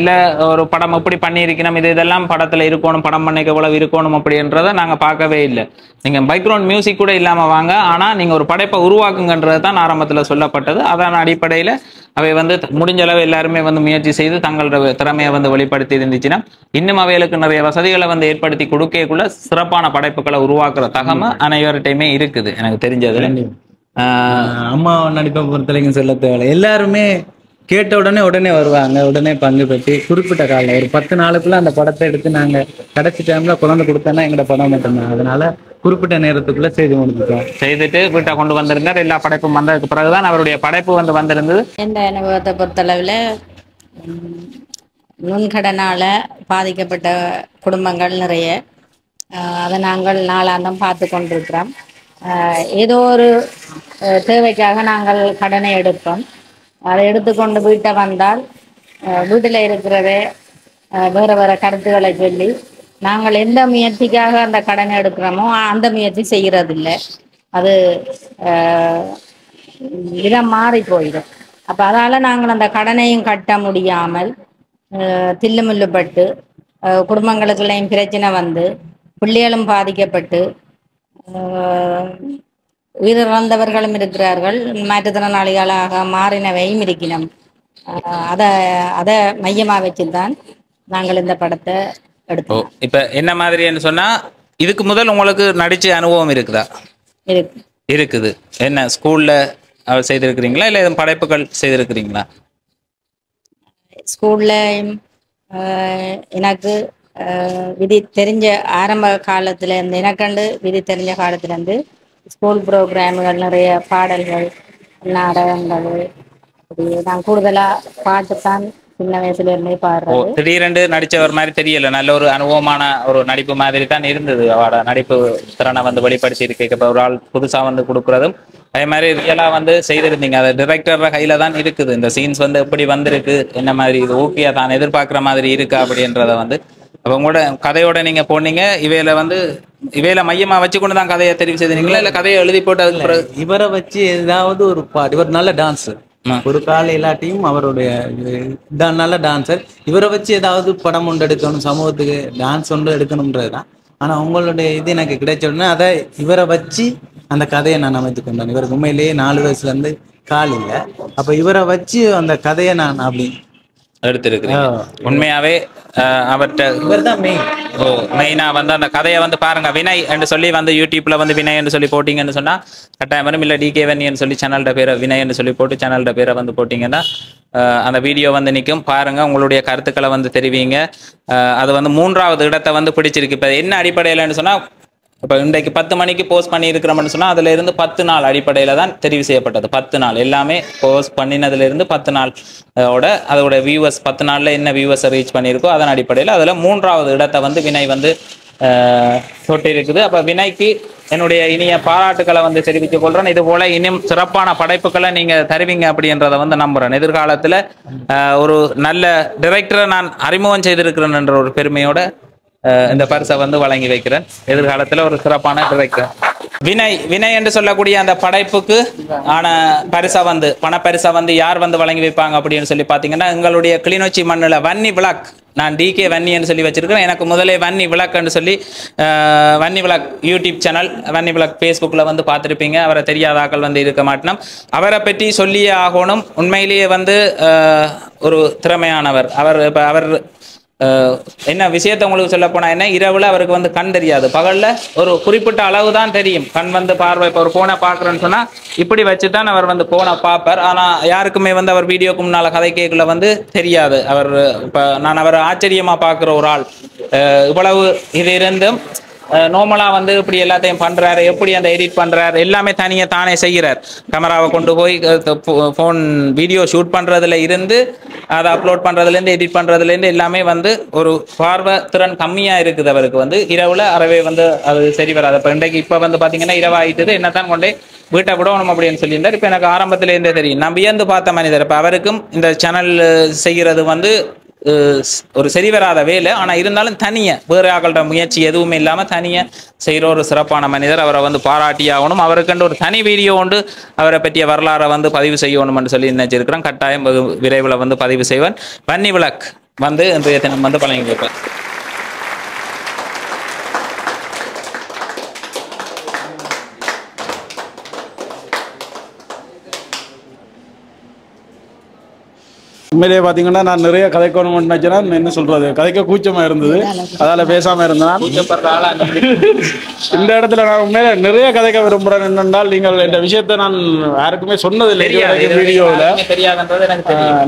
இல்ல ஒரு படம் எப்படி பண்ணியிருக்கணும், இதெல்லாம் படத்துல இருக்கணும், படம் பண்ணிக்க எவ்வளவு இருக்கணும் அப்படின்றத நாங்க பார்க்கவே இல்லை. நீங்க பேக்ரவுண்ட் மியூசிக் கூட இல்லாம வாங்க, ஆனா நீங்க ஒரு படைப்பை உருவாக்குங்கன்றது தான் ஆரம்பத்துல சொல்லப்பட்டது. அதன் அடிப்படையில அவை வந்து முடிஞ்ச அளவு எல்லாருமே வந்து முயற்சி செய்து தங்களோட திறமையை வந்து வெளிப்படுத்தி இருந்துச்சுன்னா இன்னும் அவைகளுக்கு நிறைய வசதிகளை வந்து ஏற்படுத்தி கொடுக்கக்குள்ள சிறப்பான படைப்புகளை உருவாக்குற தகமை அனைவர்கிட்டையுமே இருக்குது எனக்கு தெரிஞ்சதுல. அம்மா நடிப்பை பொறுத்தவரைக்கும் சொல்ல தேவை, எல்லாருமே கேட்ட உடனே வருவாங்க, உடனே பங்கு பெற்று குறிப்பிட்ட காலம் ஒரு 10 நாளுக்குள்ள அந்த படத்தை எடுத்து நாங்க கடைசி டைம்ல குழந்தை கொடுத்தோன்னா எங்களோட படம் மட்டும்தான். அதனால குறிப்பிட்ட நேரத்துக்குள்ள செய்து முடிச்சுட்டோம். செய்துட்டு வீட்டை கொண்டு வந்திருந்தார். எல்லா படைப்பும் வந்ததுக்கு பிறகுதான் அவருடைய படைப்பு வந்து வந்திருந்தது. எந்த அனுபவத்தை பொறுத்தளவில் நுண்கடனால் பாதிக்கப்பட்ட குடும்பங்கள் நிறைய, அதை நாங்கள் நாளாந்தம் பார்த்து கொண்டிருக்கிறோம். ஏதோ ஒரு தேவைக்காக நாங்கள் கடனை எடுப்போம். அதை எடுத்துக்கொண்டு வீட்டை வந்தால் வீட்டில் இருக்கிறதே வேறு வேறு கருத்துக்களை சொல்லி நாங்கள் எந்த முயற்சிக்காக அந்த கடனை எடுக்கிறோமோ அந்த முயற்சி செய்கிறதில்லை. அது இடம் மாறி போயிடும். அப்போ அதால் நாங்கள் அந்த கடனையும் கட்ட முடியாமல் தில்லுமுல்லுப்பட்டு குடும்பங்களுக்குள்ளேயும் பிரச்சனை வந்து பிள்ளைகளும் பாதிக்கப்பட்டு உயிரிழந்தவர்களும் இருக்கிறார்கள், மாற்றுத்திறனாளிகளாக மாறினவையும் இருக்கணும். அதை மையமாக வச்சுதான் நாங்கள் இந்த படத்தை எடுத்தோம். இப்ப என்ன மாதிரின்னு சொன்னா இதுக்கு முதல் உங்களுக்கு நடிச்ச அனுபவம் இருக்குதா? இருக்குது. என்ன ஸ்கூல்ல செய்திருக்கிறீங்களா இல்ல எதுவும் படைப்புகள் செய்திருக்கிறீங்களா? ஸ்கூல்ல எனக்கு விதி தெரிஞ்ச ஆரம்ப காலத்துல இருந்து, எனக்கண்டு விதி தெரிஞ்ச காலத்துல இருந்து ஸ்கூல் ப்ரோக்ராம்கள் நிறைய பாடல்கள் நாடகங்கள் அப்படி நான் கூடுதலா பாட்டுத்தான் சின்ன வயசுல இருந்தே பாடுறேன். திடீரென்று நடிச்சவர் மாதிரி தெரியல, நல்ல ஒரு அனுபவமான ஒரு நடிப்பு மாதிரி தான் இருந்தது. அவரோட நடிப்பு திறனை வந்து வெளிப்படுத்தி இருக்க ஒரு ஆள் புதுசா வந்து கொடுக்குறதும் அதே மாதிரி ரியலா வந்து செய்திருந்தீங்க. அது டிரெக்டர் கையில தான் இருக்குது. இந்த சீன்ஸ் வந்து எப்படி வந்திருக்கு, என்ன மாதிரி இது ஓகேயா தான் எதிர்பார்க்குற மாதிரி இருக்கா அப்படின்றத வந்து அப்போ உங்களோட கதையோட நீங்க போனீங்க. இவையில மையமா வச்சு கொண்டு தான் கதையை தெரிவு செய்தீங்களா இல்ல கதையை எழுதி போட்டு அதுக்கு பிறகு இவரை வச்சு ஏதாவது ஒரு பாட்டு, இவர் நல்ல டான்ஸர், ஒரு கால எல்லாத்தையும் அவருடைய நல்ல டான்சர், இவரை வச்சு ஏதாவது படம் ஒன்று எடுக்கணும், சமூகத்துக்கு டான்ஸ் ஒன்று எடுக்கணும்ன்றதுதான். ஆனா உங்களுடைய இது எனக்கு கிடைச்ச உடனே அதை இவரை வச்சு அந்த கதையை நான் அமைத்து கொண்டேன். இவருக்கு உண்மையிலேயே 4 வயசுல இருந்து கால் இல்லை. அப்ப இவரை வச்சு அந்த கதையை நான் அப்படி எடுத்திருக்கிறேன். உண்மையாவே அவர்கிட்ட இவர் தான் மெயின். மெயினா வந்து அந்த கதையை வந்து பாருங்க, வினய் என்று சொல்லி வந்து யூடியூப்ல வந்து வினய் என்று சொல்லி போட்டீங்கன்னு சொன்னா கட்டாயம் வரும். இல்ல டிகே வன்னின்னு சொல்லி சேனல்ட பேரை வினய் என்று சொல்லி போட்டு சேனல்ட பேரை வந்து போட்டீங்கன்னா அந்த வீடியோ வந்து நிற்கும். பாருங்க, உங்களுடைய கருத்துக்களை வந்து தெரிவிங்க. அது வந்து 3வது இடத்தை வந்து பிடிச்சிருக்கு. இப்ப என்ன அடிப்படையிலன்னு சொன்னா, இப்போ இன்றைக்கு 10 மணிக்கு போஸ்ட் பண்ணி இருக்கிறோம்னு சொன்னால் அதுல இருந்து 10 நாள் அடிப்படையில் தான் தெரிவு செய்யப்பட்டது. 10 நாள் எல்லாமே போஸ்ட் பண்ணினதுல இருந்து 10 நாள் அதோட வியூவர்ஸ் 10 நாள்ல என்ன வியூவர்ஸை ரீச் பண்ணியிருக்கோ அதன் அடிப்படையில் அதில் 3வது இடத்தை வந்து வினய் வந்து தொட்டி இருக்குது. அப்போ வினய்க்கு என்னுடைய இனிய பாராட்டுக்களை வந்து தெரிவித்துக் கொள்றேன். இது போல இன்னும் சிறப்பான படைப்புகளை நீங்க தருவீங்க அப்படின்றத வந்து நம்புறேன். எதிர்காலத்துல ஒரு நல்ல டைரக்டரை நான் அறிமுகம் செய்திருக்கிறேன் என்ற ஒரு பெருமையோட இந்த பரிசை வந்து வழங்கி வைக்கிறேன். எதிர்காலத்துல ஒரு சிறப்பான டைரக்டர் வினய் என்று சொல்லக்கூடிய அந்த படைப்புக்கு ஆன பரிசை வந்து பணப்பரிசை வந்து யார் வந்து வழங்கி வைப்பாங்க அப்படின்னு சொல்லி பாத்தீங்கன்னா, எங்களுடைய கிளிநொச்சி மண்ணுல வன்னி விளாக், நான் டிகே வன்னின்னு சொல்லி வச்சிருக்கிறேன். எனக்கு முதலே வன்னி விளக்குன்னு சொல்லி வன்னி விளக் யூடியூப் சேனல், வன்னி விளக் ஃபேஸ்புக்கில் வந்து பார்த்துருப்பீங்க. அவரை தெரியாத ஆக்கள் வந்து இருக்க மாட்டோம். அவரை பற்றி சொல்லியே ஆகணும். உண்மையிலேயே வந்து ஒரு திறமையானவர் அவர். இப்போ அவர் என்ன விஷயத்தை உங்களுக்கு சொல்ல போனா என்ன, இரவுல அவருக்கு வந்து கண் தெரியாது, பகல்ல ஒரு குறிப்பிட்ட அளவு தான் தெரியும் கண் வந்து பார்வை. இப்போ ஒரு போனை பார்க்குறேன்னு சொன்னா இப்படி வச்சுதான் அவர் வந்து போனை பார்ப்பார். ஆனா யாருக்குமே வந்து அவர் வீடியோக்கு முன்னால கதை கேட்கல வந்து தெரியாது. அவர் இப்போ நான் அவர் ஆச்சரியமா பார்க்குற ஒரு ஆள். இவ்வளவு இது இருந்தும் நார்மலா வந்து இப்படி எல்லாத்தையும் பண்றாரு, எப்படி அந்த எடிட் பண்றாரு எல்லாமே தனியாக தானே செய்கிறார். கேமராவை கொண்டு போய் ஃபோன் வீடியோ ஷூட் பண்றதுல இருந்து அதை அப்லோட் பண்றதுலேருந்து எடிட் பண்றதுலேருந்து எல்லாமே வந்து ஒரு பார்வை திறன் கம்மியா இருக்குது அவருக்கு. வந்து இரவுல அறவே வந்து அது சரி வராது. இப்போ இன்றைக்கு இப்போ வந்து பாத்தீங்கன்னா இரவாயிட்டது, என்னத்தான் கொண்டே வீட்டை விடணும் அப்படின்னு சொல்லியிருந்தார். இப்போ எனக்கு ஆரம்பத்திலேருந்தே தெரியும், நான் வியந்து பார்த்த மனிதர். இப்போ அவருக்கும் இந்த சேனல் செய்கிறது வந்து ஒரு சரி வராத வேலை. ஆனால் இருந்தாலும் தனியாக வேறு ஆக்கள்கிட்ட முயற்சி எதுவுமே இல்லாமல் தனியாக செய்கிற ஒரு சிறப்பான மனிதர். அவரை வந்து பாராட்டி ஆகணும். அவருக்கென்று ஒரு தனி வீடியோ உண்டு, அவரை பற்றிய வரலாறை வந்து பதிவு செய்யணும்னு சொல்லி நினைச்சிருக்கிறேன். கட்டாயம் விரைவில் வந்து பதிவு செய்வேன். வன்னி விளக்கு வந்து இன்றைய தினம் வந்து பழங்கி வைப்பேன். உண்மையிலேயே பார்த்தீங்கன்னா நான் நிறைய கதைக்கணும்னு நினைச்சேன்னா என்ன சொல்றது, கதைக்க கூச்சமாக இருந்தது, அதால் பேசாமல் இருந்தேன். இந்த இடத்துல நான் உண்மையிலே நிறைய கதைக்க விரும்புகிறேன். என்னென்றால் நீங்கள் இந்த விஷயத்தை நான் யாருக்குமே சொன்னதில்லை வீடியோவில்.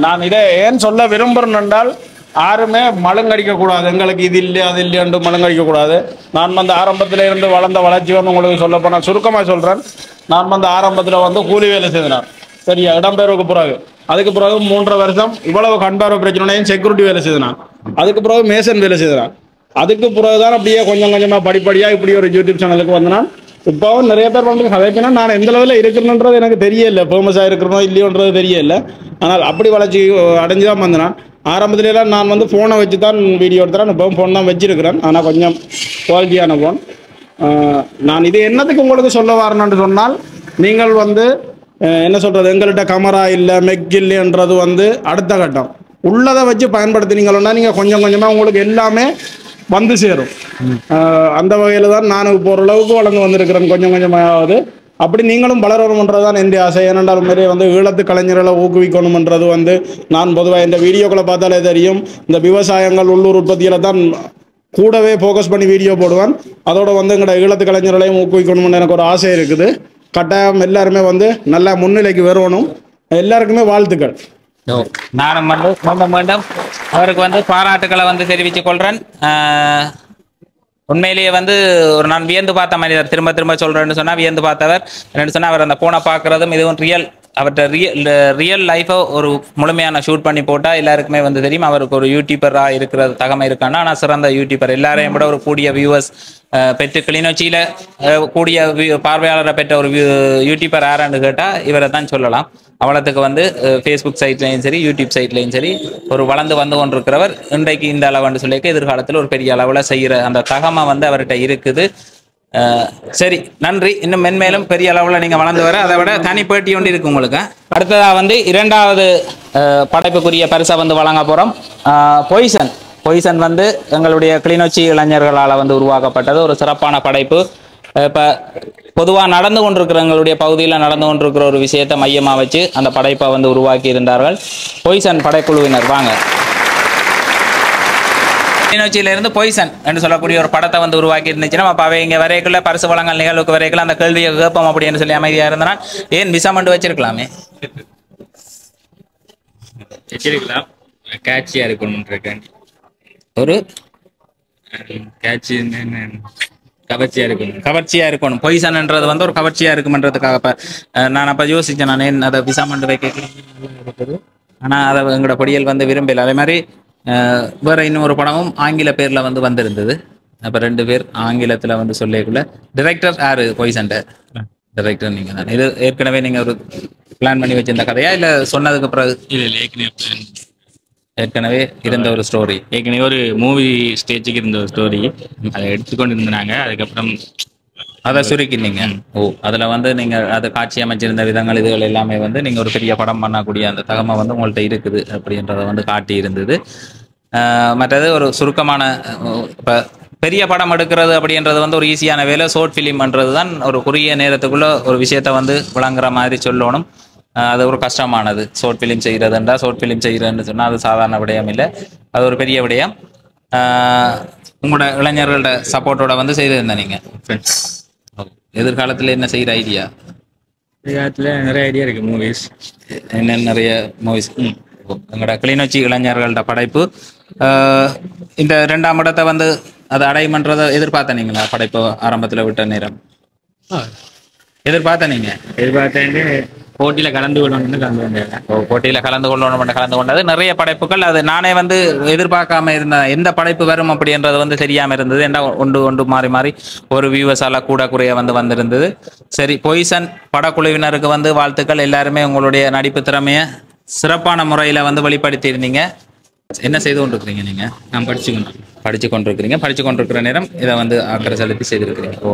நான் இதை ஏன் சொல்ல விரும்புகிறேன் என்றால், யாருமே மழுங்கடிக்கக்கூடாது, எங்களுக்கு இது இல்லை அது இல்லையாண்டு மழுங்கடிக்கக்கூடாது. நான் வந்து ஆரம்பத்தில் இருந்து வளர்ந்த வளர்ச்சி வந்து உங்களுக்கு சொல்ல போனால் சுருக்கமாக சொல்கிறேன். நான் வந்து ஆரம்பத்தில் வந்து கூலி வேலை செய்தேன். சரியா, இடம்பெயர்வுக்கு பிறகு அதுக்கு பிறகு 3.5 வருஷம் இவ்வளவு கண்பார்வை பிரச்சனையும் செக்யூரிட்டி வேலை செய்தான். அதுக்கு பிறகு மேசன் வேலை செய்தான். அதுக்கு பிறகுதான் அப்படியே கொஞ்சம் கொஞ்சமாக படிப்படியாக இப்படி ஒரு யூடியூப் சேனலுக்கு வந்தேன். இப்போவும் நிறைய பேர் வந்து கதைப்பினா நான் எந்த லெவலில் இருக்கிறேன்றது எனக்கு தெரியல, ஃபேமஸாக இருக்கிறனோ இல்லையோன்றது தெரியல. ஆனால் அப்படி வளர்ச்சி அடைஞ்சு தான் வந்தேன். ஆரம்பத்துலாம் நான் வந்து ஃபோனை வச்சு தான் வீடியோ எடுத்துறேன். இப்போ ஃபோன் தான் வச்சிருக்கிறேன், ஆனால் கொஞ்சம் குவாலிட்டியான ஃபோன். நான் இது என்னத்துக்கு உங்களுக்கு சொல்ல வரணும்னு சொன்னால், நீங்கள் வந்து என்ன சொல்கிறது, எங்கள்கிட்ட கேமரா இல்லை மெக் இல்லைன்றது வந்து அடுத்த கட்டம். உள்ளதை வச்சு பயன்படுத்தினீங்கன்னா நீங்கள் கொஞ்சம் கொஞ்சமாக உங்களுக்கு எல்லாமே வந்து சேரும். அந்த வகையில் தான் நான் இப்போ ஓரளவுக்கு வளர்ந்து வந்திருக்கிறேன், கொஞ்சம் கொஞ்சமாவது. அப்படி நீங்களும் வளரணும்ன்றது தான் என்னுடைய ஆசை. ஏனென்றால் மாரி வந்து ஈழத்து கலைஞர்களை ஊக்குவிக்கணும்ன்றது வந்து நான் பொதுவாக இந்த வீடியோக்களை பார்த்தாலே தெரியும். இந்த விவசாயங்கள் உள்ளூர் உற்பத்தியில் தான் கூடவே ஃபோக்கஸ் பண்ணி வீடியோ போடுவேன். அதோட வந்து எங்களோட ஈழத்து கலைஞர்களையும் ஊக்குவிக்கணும்னு எனக்கு ஒரு ஆசை இருக்குது. கட்டாயம் எல்லாருமே வந்து நல்லா முன்னிலைக்கு வரணும். எல்லாருக்குமே வாழ்த்துக்கள். நானும் மீண்டும் அவருக்கு வந்து பாராட்டுக்களை வந்து தெரிவித்துக் கொள்கிறேன். உண்மையிலேயே வந்து ஒரு நான் வியந்து பார்த்த மனிதர், திரும்ப திரும்ப சொல்கிறேன்னு சொன்னால் வியந்து பார்த்தவர். என்னென்னு சொன்னால் அவர் அந்த போனை பார்க்குறதும் இதுவும் அவர்கிட்ட ரியல் லைஃபை ஒரு முழுமையான ஷூட் பண்ணி போட்டால் எல்லாருக்குமே வந்து தெரியும். அவருக்கு ஒரு யூடியூபராக இருக்கிறது தகமை இருக்கான்னா, ஆனால் சிறந்த யூடியூபர், எல்லாரையும் விட ஒரு கூடிய வியூவர்ஸ் பெற்று கிளிநொச்சியில் கூடிய பார்வையாளரை பெற்ற ஒரு யூடியூபர் யாரான்னு கேட்டால் இவரை தான் சொல்லலாம். அவ்வளோத்துக்கு வந்து ஃபேஸ்புக் சைட்லையும் சரி யூடியூப் சைட்லையும் சரி ஒரு வளர்ந்து வந்து கொண்டிருக்கிறவர். இன்றைக்கு இந்த அளவுன்னு சொல்லியிருக்க எதிர்காலத்தில் ஒரு பெரிய அளவில் செய்கிற அந்த தகமை வந்து அவர்கிட்ட இருக்குது. சரி, நன்றி. இன்னும் மென்மேலும் பெரிய அளவில் நீங்கள் வளர்ந்து வர அதை விட தனி பேட்டி ஒன்று இருக்கு உங்களுக்கு. அடுத்ததாக வந்து 2வது படைப்புக்குரிய பரிசை வந்து வழங்க போகிறோம். பொய்சன் வந்து எங்களுடைய கிளிநொச்சி இளைஞர்களால் வந்து உருவாக்கப்பட்டது ஒரு சிறப்பான படைப்பு. இப்போ பொதுவாக நடந்து கொண்டிருக்கிற எங்களுடைய பகுதியில் நடந்து கொண்டிருக்கிற ஒரு விஷயத்தை மையமாக வச்சு அந்த படைப்பை வந்து உருவாக்கி இருந்தார்கள். பொய்சன் படைக்குழுவினர் வாங்க. கிளிநொச்சியிலிருந்து பொய்சன் என்று சொல்லக்கூடிய ஒரு படத்தை வந்து உருவாக்கி இருந்துச்சுன்னா, அப்போ அவை இங்கே வரைக்குள்ள பரிசு வழங்கல் நிகழ்வுக்கு வரைக்குள்ள அந்த கேள்வியை கேட்போம் அப்படின்னு சொல்லி அமைதியாக இருந்தனால் ஏன் விசாமண்டு வச்சிருக்கலாமே. வச்சிருக்கலாம், காட்சியாக இருக்கணும்ன்றக்காண்டி. ஒரு காட்சி கவர்ச்சியாக இருக்கணும். பொய்சன்ன்றது வந்து ஒரு கவர்ச்சியாக இருக்குமன்றதுக்காக இப்போ நான் அப்போ யோசித்தேன், நான் அதை விசாமண்டு வைக்க. ஆனால் அதை எங்களோட பொடியல் வந்து விரும்பல. அதே மாதிரி வேற இன்னொரு படமும் ஆங்கில பேரில் வந்து வந்திருந்தது. அப்போ 2 பேர் ஆங்கிலத்தில் வந்து சொல்லிக்குள்ள டிரெக்டர் யாரு? பொய்சன்ட டிரெக்டர் நீங்கள் தான். இது ஏற்கனவே நீங்கள் ஒரு பிளான் பண்ணி வச்சிருந்த கதையா இல்லை சொன்னதுக்கு பிறகு? இல்லை, ஏற்கனவே இருந்த ஒரு ஸ்டோரி. ஏற்கனவே ஒரு மூவி ஸ்டேஜுக்கு இருந்த ஒரு ஸ்டோரி, அதை எடுத்துக்கொண்டு இருந்தாங்க. அதுக்கப்புறம் அதை சுருக்கினீங்க. அதில் வந்து நீங்கள் அதை காட்சி அமைச்சிருந்த விதங்கள் இதுகள் எல்லாமே வந்து நீங்கள் ஒரு பெரிய படம் பண்ணக்கூடிய அந்த தகமை வந்து உங்கள்கிட்ட இருக்குது அப்படின்றத வந்து காட்டி இருந்தது. மற்றது ஒரு சுருக்கமான இப்போ பெரிய படம் எடுக்கிறது அப்படின்றது வந்து ஒரு ஈஸியான வேலை. ஷார்ட் ஃபிலிம்ன்றது தான் ஒரு குறுகிய நேரத்துக்குள்ளே ஒரு விஷயத்தை வந்து விளங்குற மாதிரி சொல்லணும். அது ஒரு கஷ்டமானது. ஷார்ட் ஃபிலிம் செய்கிறதுன்றா ஷார்ட் ஃபிலிம் செய்கிறதுன்னு சொன்னால் அது சாதாரண விடயம் இல்லை, அது ஒரு பெரிய விடயம். உங்களோட இளைஞர்களோட சப்போர்ட்டோட வந்து செய்திருந்தேன் நீங்கள் ஃப்ரெண்ட்ஸ். எதிர்காலத்தில் என்ன செய்கிற ஐடியா? எதிர்காலத்தில் நிறைய ஐடியா இருக்குது. மூவிஸ் என்னென்ன நிறைய மூவிஸ். எங்களோட கிளிநொச்சி இளைஞர்களோட படைப்பு இந்த 2ஆம் இடத்தை வந்து அதை அடைமன்றதை எதிர்பார்த்த நீங்களா? படைப்பு ஆரம்பத்தில் விட்ட நேரம் எதிர்பார்த்த நீங்கள்? எதிர்பார்த்தேன். போட்டியில் கலந்து கொள்ளணும்னு போட்டியில் கலந்து கொண்டது நிறைய படைப்புகள். அது நானே வந்து எதிர்பார்க்காம இருந்தேன், எந்த படைப்பு வரும் அப்படின்றது வந்து தெரியாமல் இருந்தது. ஏன்னா ஒன்று மாறி மாறி ஒரு வியூவர்ஸால கூட குறைய வந்திருந்தது. சரி, பொய்சன் படக்குழுவினருக்கு வந்து வாழ்த்துக்கள். எல்லாருமே உங்களுடைய நடிப்பு திறமையை சிறப்பான முறையில் வந்து வெளிப்படுத்தி இருந்தீங்க. என்ன செய்து கொண்டிருக்கிறீங்க நீங்க? நான் படிச்சுக்கணும். படிச்சு கொண்டிருக்கிற நேரம் இதை வந்து அக்கறை செலுத்தி செய்திருக்கிறீங்க. ஓ.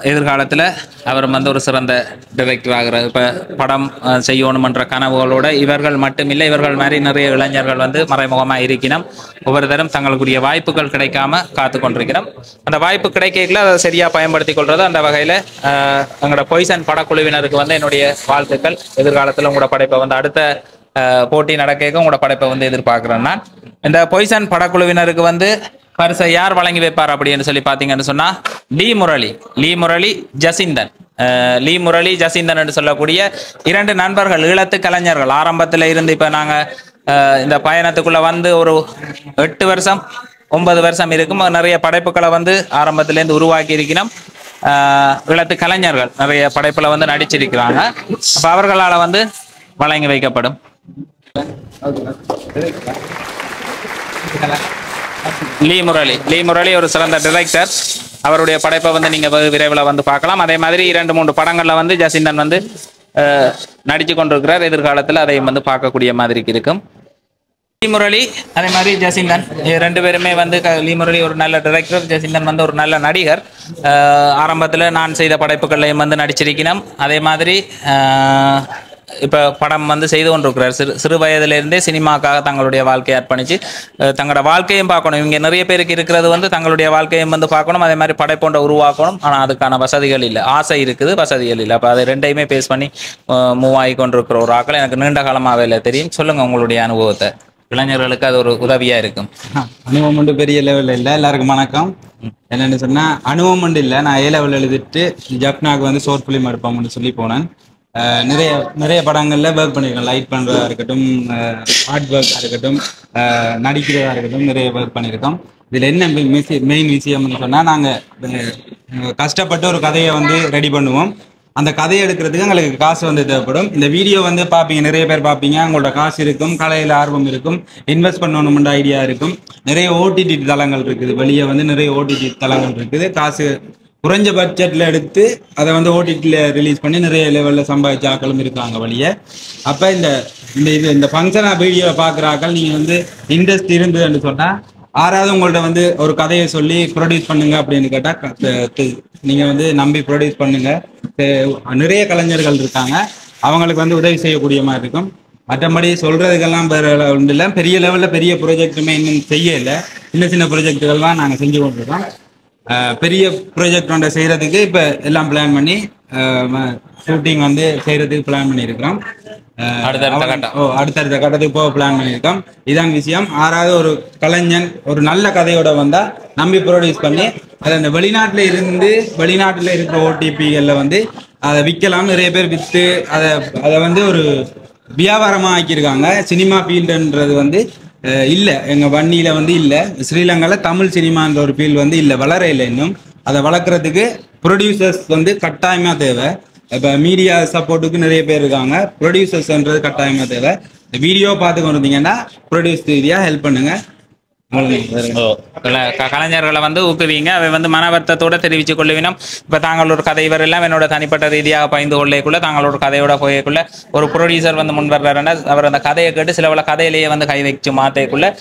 எதிர்காலத்தில் அவர் வந்து ஒரு சிறந்த டைரக்டர் ஆகிற இப்போ படம் செய்யணுமன்ற கனவுகளோட இவர்கள் மட்டுமில்லை, இவர்கள் மாதிரி நிறைய இளைஞர்கள் வந்து மறைமுகமாக இருக்கணும். ஒவ்வொரு தரம் தங்களுக்குரிய வாய்ப்புகள் கிடைக்காம காத்து கொண்டிருக்கிறோம். அந்த வாய்ப்பு கிடைக்கல அதை சரியாக பயன்படுத்தி கொள்வது. அந்த வகையில் எங்களோட பொய்சன் படக்குழுவினருக்கு வந்து என்னுடைய வாழ்த்துக்கள். எதிர்காலத்தில் உங்களோட படைப்பை வந்து அடுத்த போட்டி நடக்க உங்களோட படைப்பை வந்து எதிர்பார்க்குறேன். நான் இந்த பொய்சன் படக்குழுவினருக்கு வந்து பரிசை யார் வழங்கி வைப்பார் அப்படின்னு சொல்லி பார்த்தீங்கன்னு சொன்னா லீ முரளி ஜசிந்தன். லீ முரளி ஜசிந்தன் என்று சொல்லக்கூடிய 2 நண்பர்கள், ஈழத்து கலைஞர்கள். ஆரம்பத்தில் இருந்து இப்போ நாங்கள் இந்த பயணத்துக்குள்ள வந்து ஒரு 8 வருஷம் 9 வருஷம் இருக்கும். நிறைய படைப்புகளை வந்து ஆரம்பத்திலேருந்து உருவாக்கி இருக்கிறோம். ஈழத்து கலைஞர்கள் நிறைய படைப்புல வந்து நடிச்சிருக்கிறாங்க. அப்போ அவர்களால் வந்து வழங்கி வைக்கப்படும். லீ முரளி ஒரு சிறந்த டைரக்டர். அவருடைய படைப்பை வந்து நீங்க விரைவில் வந்து பார்க்கலாம். அதே மாதிரி 2-3 படங்கள்ல வந்து ஜசிந்தன் வந்து நடிச்சு கொண்டிருக்கிறார். எதிர்காலத்தில் அதையும் வந்து பார்க்கக்கூடிய மாதிரி இருக்கும். லீ முரளி அதே மாதிரி ஜசிந்தன் 2 பேருமே வந்து லீ முரளி ஒரு நல்ல டைரக்டர், ஜசிந்தன் வந்து ஒரு நல்ல நடிகர். ஆரம்பத்தில் நான் செய்த படைப்புகளையும் வந்து நடிச்சிருக்கிறோம். அதே மாதிரி இப்போ படம் வந்து செய்து கொண்டிருக்கிறார். சிறு வயதிலிருந்தே சினிமாக்காக தங்களுடைய வாழ்க்கையை அர்ப்பணித்து தங்களோட வாழ்க்கையும் பார்க்கணும். இங்கே நிறைய பேருக்கு இருக்கிறது வந்து தங்களுடைய வாழ்க்கையும் வந்து பார்க்கணும், அதே மாதிரி படைப்பொன்றை உருவாக்கணும். ஆனால் அதுக்கான வசதிகள் இல்லை. ஆசை இருக்குது, வசதிகள் இல்லை. அப்போ அதை 2யுமே பேஸ் பண்ணி மூவ் ஆகி கொண்டிருக்கிற ஒரு ஆக்கள் எனக்கு நீண்ட காலமாகவே இல்லை தெரியும். சொல்லுங்கள் உங்களுடைய அனுபவத்தை. இளைஞர்களுக்கு அது ஒரு உதவியாக இருக்கும். அனுபவம் மட்டும் பெரிய லெவலில் இல்லை. எல்லாருக்கும் வணக்கம். என்னென்னு சொன்னால் அனுபவம் மட்டும் இல்லை, நான் A level எழுதிட்டு ஜப்னாக்கு வந்து ஷார்ட் ஃபிலிம் எடுப்போம்னு சொல்லி போனேன். நிறைய படங்களில் ஒர்க் பண்ணியிருக்கேன். லைட் பண்ணுறதா இருக்கட்டும், ஆர்ட் ஒர்க்காக இருக்கட்டும், நடிக்கிறதா இருக்கட்டும், நிறைய ஒர்க் பண்ணியிருக்கோம். இதில் என்ன மெயின் விஷயம்னு சொன்னால், நாங்கள் கஷ்டப்பட்டு ஒரு கதையை வந்து ரெடி பண்ணுவோம். அந்த கதையை எடுக்கிறதுக்கு எங்களுக்கு காசு வந்து தேவைப்படும். இந்த வீடியோ வந்து பார்ப்பீங்க, நிறைய பேர் பார்ப்பீங்க. உங்களோட காசு இருக்கும், கலையில் ஆர்வம் இருக்கும், இன்வெஸ்ட் பண்ணணும்ன்ற ஐடியா இருக்கும். நிறைய ஓடிடி தளங்கள் இருக்குது, வெளியே வந்து நிறைய ஓடிடி தளங்கள் இருக்குது. காசு குறைஞ்ச பட்ஜெட்டில் எடுத்து அதை வந்து ஓடிடியில் ரிலீஸ் பண்ணி நிறைய லெவலில் சம்பாதிச்ச ஆக்களும் இருக்காங்க வெளியே. அப்போ இந்த ஃபங்க்ஷனாக வீடியோவை பார்க்குற ஆக்கள் நீங்கள் வந்து இன்ட்ரெஸ்ட் இருந்ததுன்னு சொன்னால் யாராவது உங்கள்ட்ட வந்து ஒரு கதையை சொல்லி ப்ரொடியூஸ் பண்ணுங்க அப்படின்னு கேட்டால் நீங்கள் வந்து நம்பி ப்ரொடியூஸ் பண்ணுங்க. நிறைய கலைஞர்கள் இருக்காங்க, அவங்களுக்கு வந்து உதவி செய்யக்கூடிய மாதிரி இருக்கும். மற்றபடி சொல்கிறதுக்கெல்லாம் ஒன்றும் இல்லை. பெரிய லெவலில் பெரிய ப்ரொஜெக்டுமே இன்னும் செய்யலை. சின்ன ப்ரொஜெக்டுகள் தான் நாங்கள் செஞ்சு கொண்டிருக்கோம். பெரிய ப்ராஜெக்ட் ஒன்றை செய்கிறதுக்கு இப்போ எல்லாம் பிளான் பண்ணி ஷூட்டிங் வந்து செய்கிறதுக்கு பிளான் பண்ணியிருக்கிறோம். அடுத்தடுத்த கட்டத்துக்கு போக பிளான் பண்ணியிருக்கோம். இதான் விஷயம். யாராவது ஒரு கலைஞன் ஒரு நல்ல கதையோட வந்தால் நம்பி ப்ரொடியூஸ் பண்ணி அதை அந்த வெளிநாட்டில் இருக்கிற ஓடிபிகளில் வந்து அதை விற்கலாம். நிறைய பேர் விற்று அதை வந்து ஒரு வியாபாரமாக ஆக்கியிருக்காங்க. சினிமா ஃபீல்டுன்றது வந்து இல்லை, எங்கள் வன்னியில் வந்து இல்லை. ஸ்ரீலங்காவில் தமிழ் சினிமான்ற ஒரு ஃபீல்டு வந்து இல்லை, வளர இல்லை இன்னும். அதை வளர்க்குறதுக்கு ப்ரொடியூசர்ஸ் வந்து கட்டாயமாக தேவை. இப்போ மீடியா சப்போர்ட்டுக்கு நிறைய பேர் இருக்காங்க, ப்ரொடியூசர்ஸ்ன்றது கட்டாயமாக தேவை. இந்த வீடியோ பார்த்து கொண்டு வந்தீங்கன்னா ப்ரொடியூஸ் ரீதியாக ஹெல்ப் பண்ணுங்கள். கலைஞர்களை வந்து ஊக்குவீங்க. அவை வந்து மன வருத்தத்தோட தெரிவித்துக் கொள்ளுவினோம். இப்போ தாங்கள் ஒரு கதை இவர் எல்லாம் என்னோட தனிப்பட்ட ரீதியாக பயந்து கொள்ளக்குள்ள தாங்களோட கதையோட போயக்குள்ள ஒரு ப்ரொடியூசர் வந்து முன் வர்றாருன்னா அவர் அந்த கதையை கேட்டு சில கதையிலேயே வந்து கை வச்சு மாற்றக்குள்ள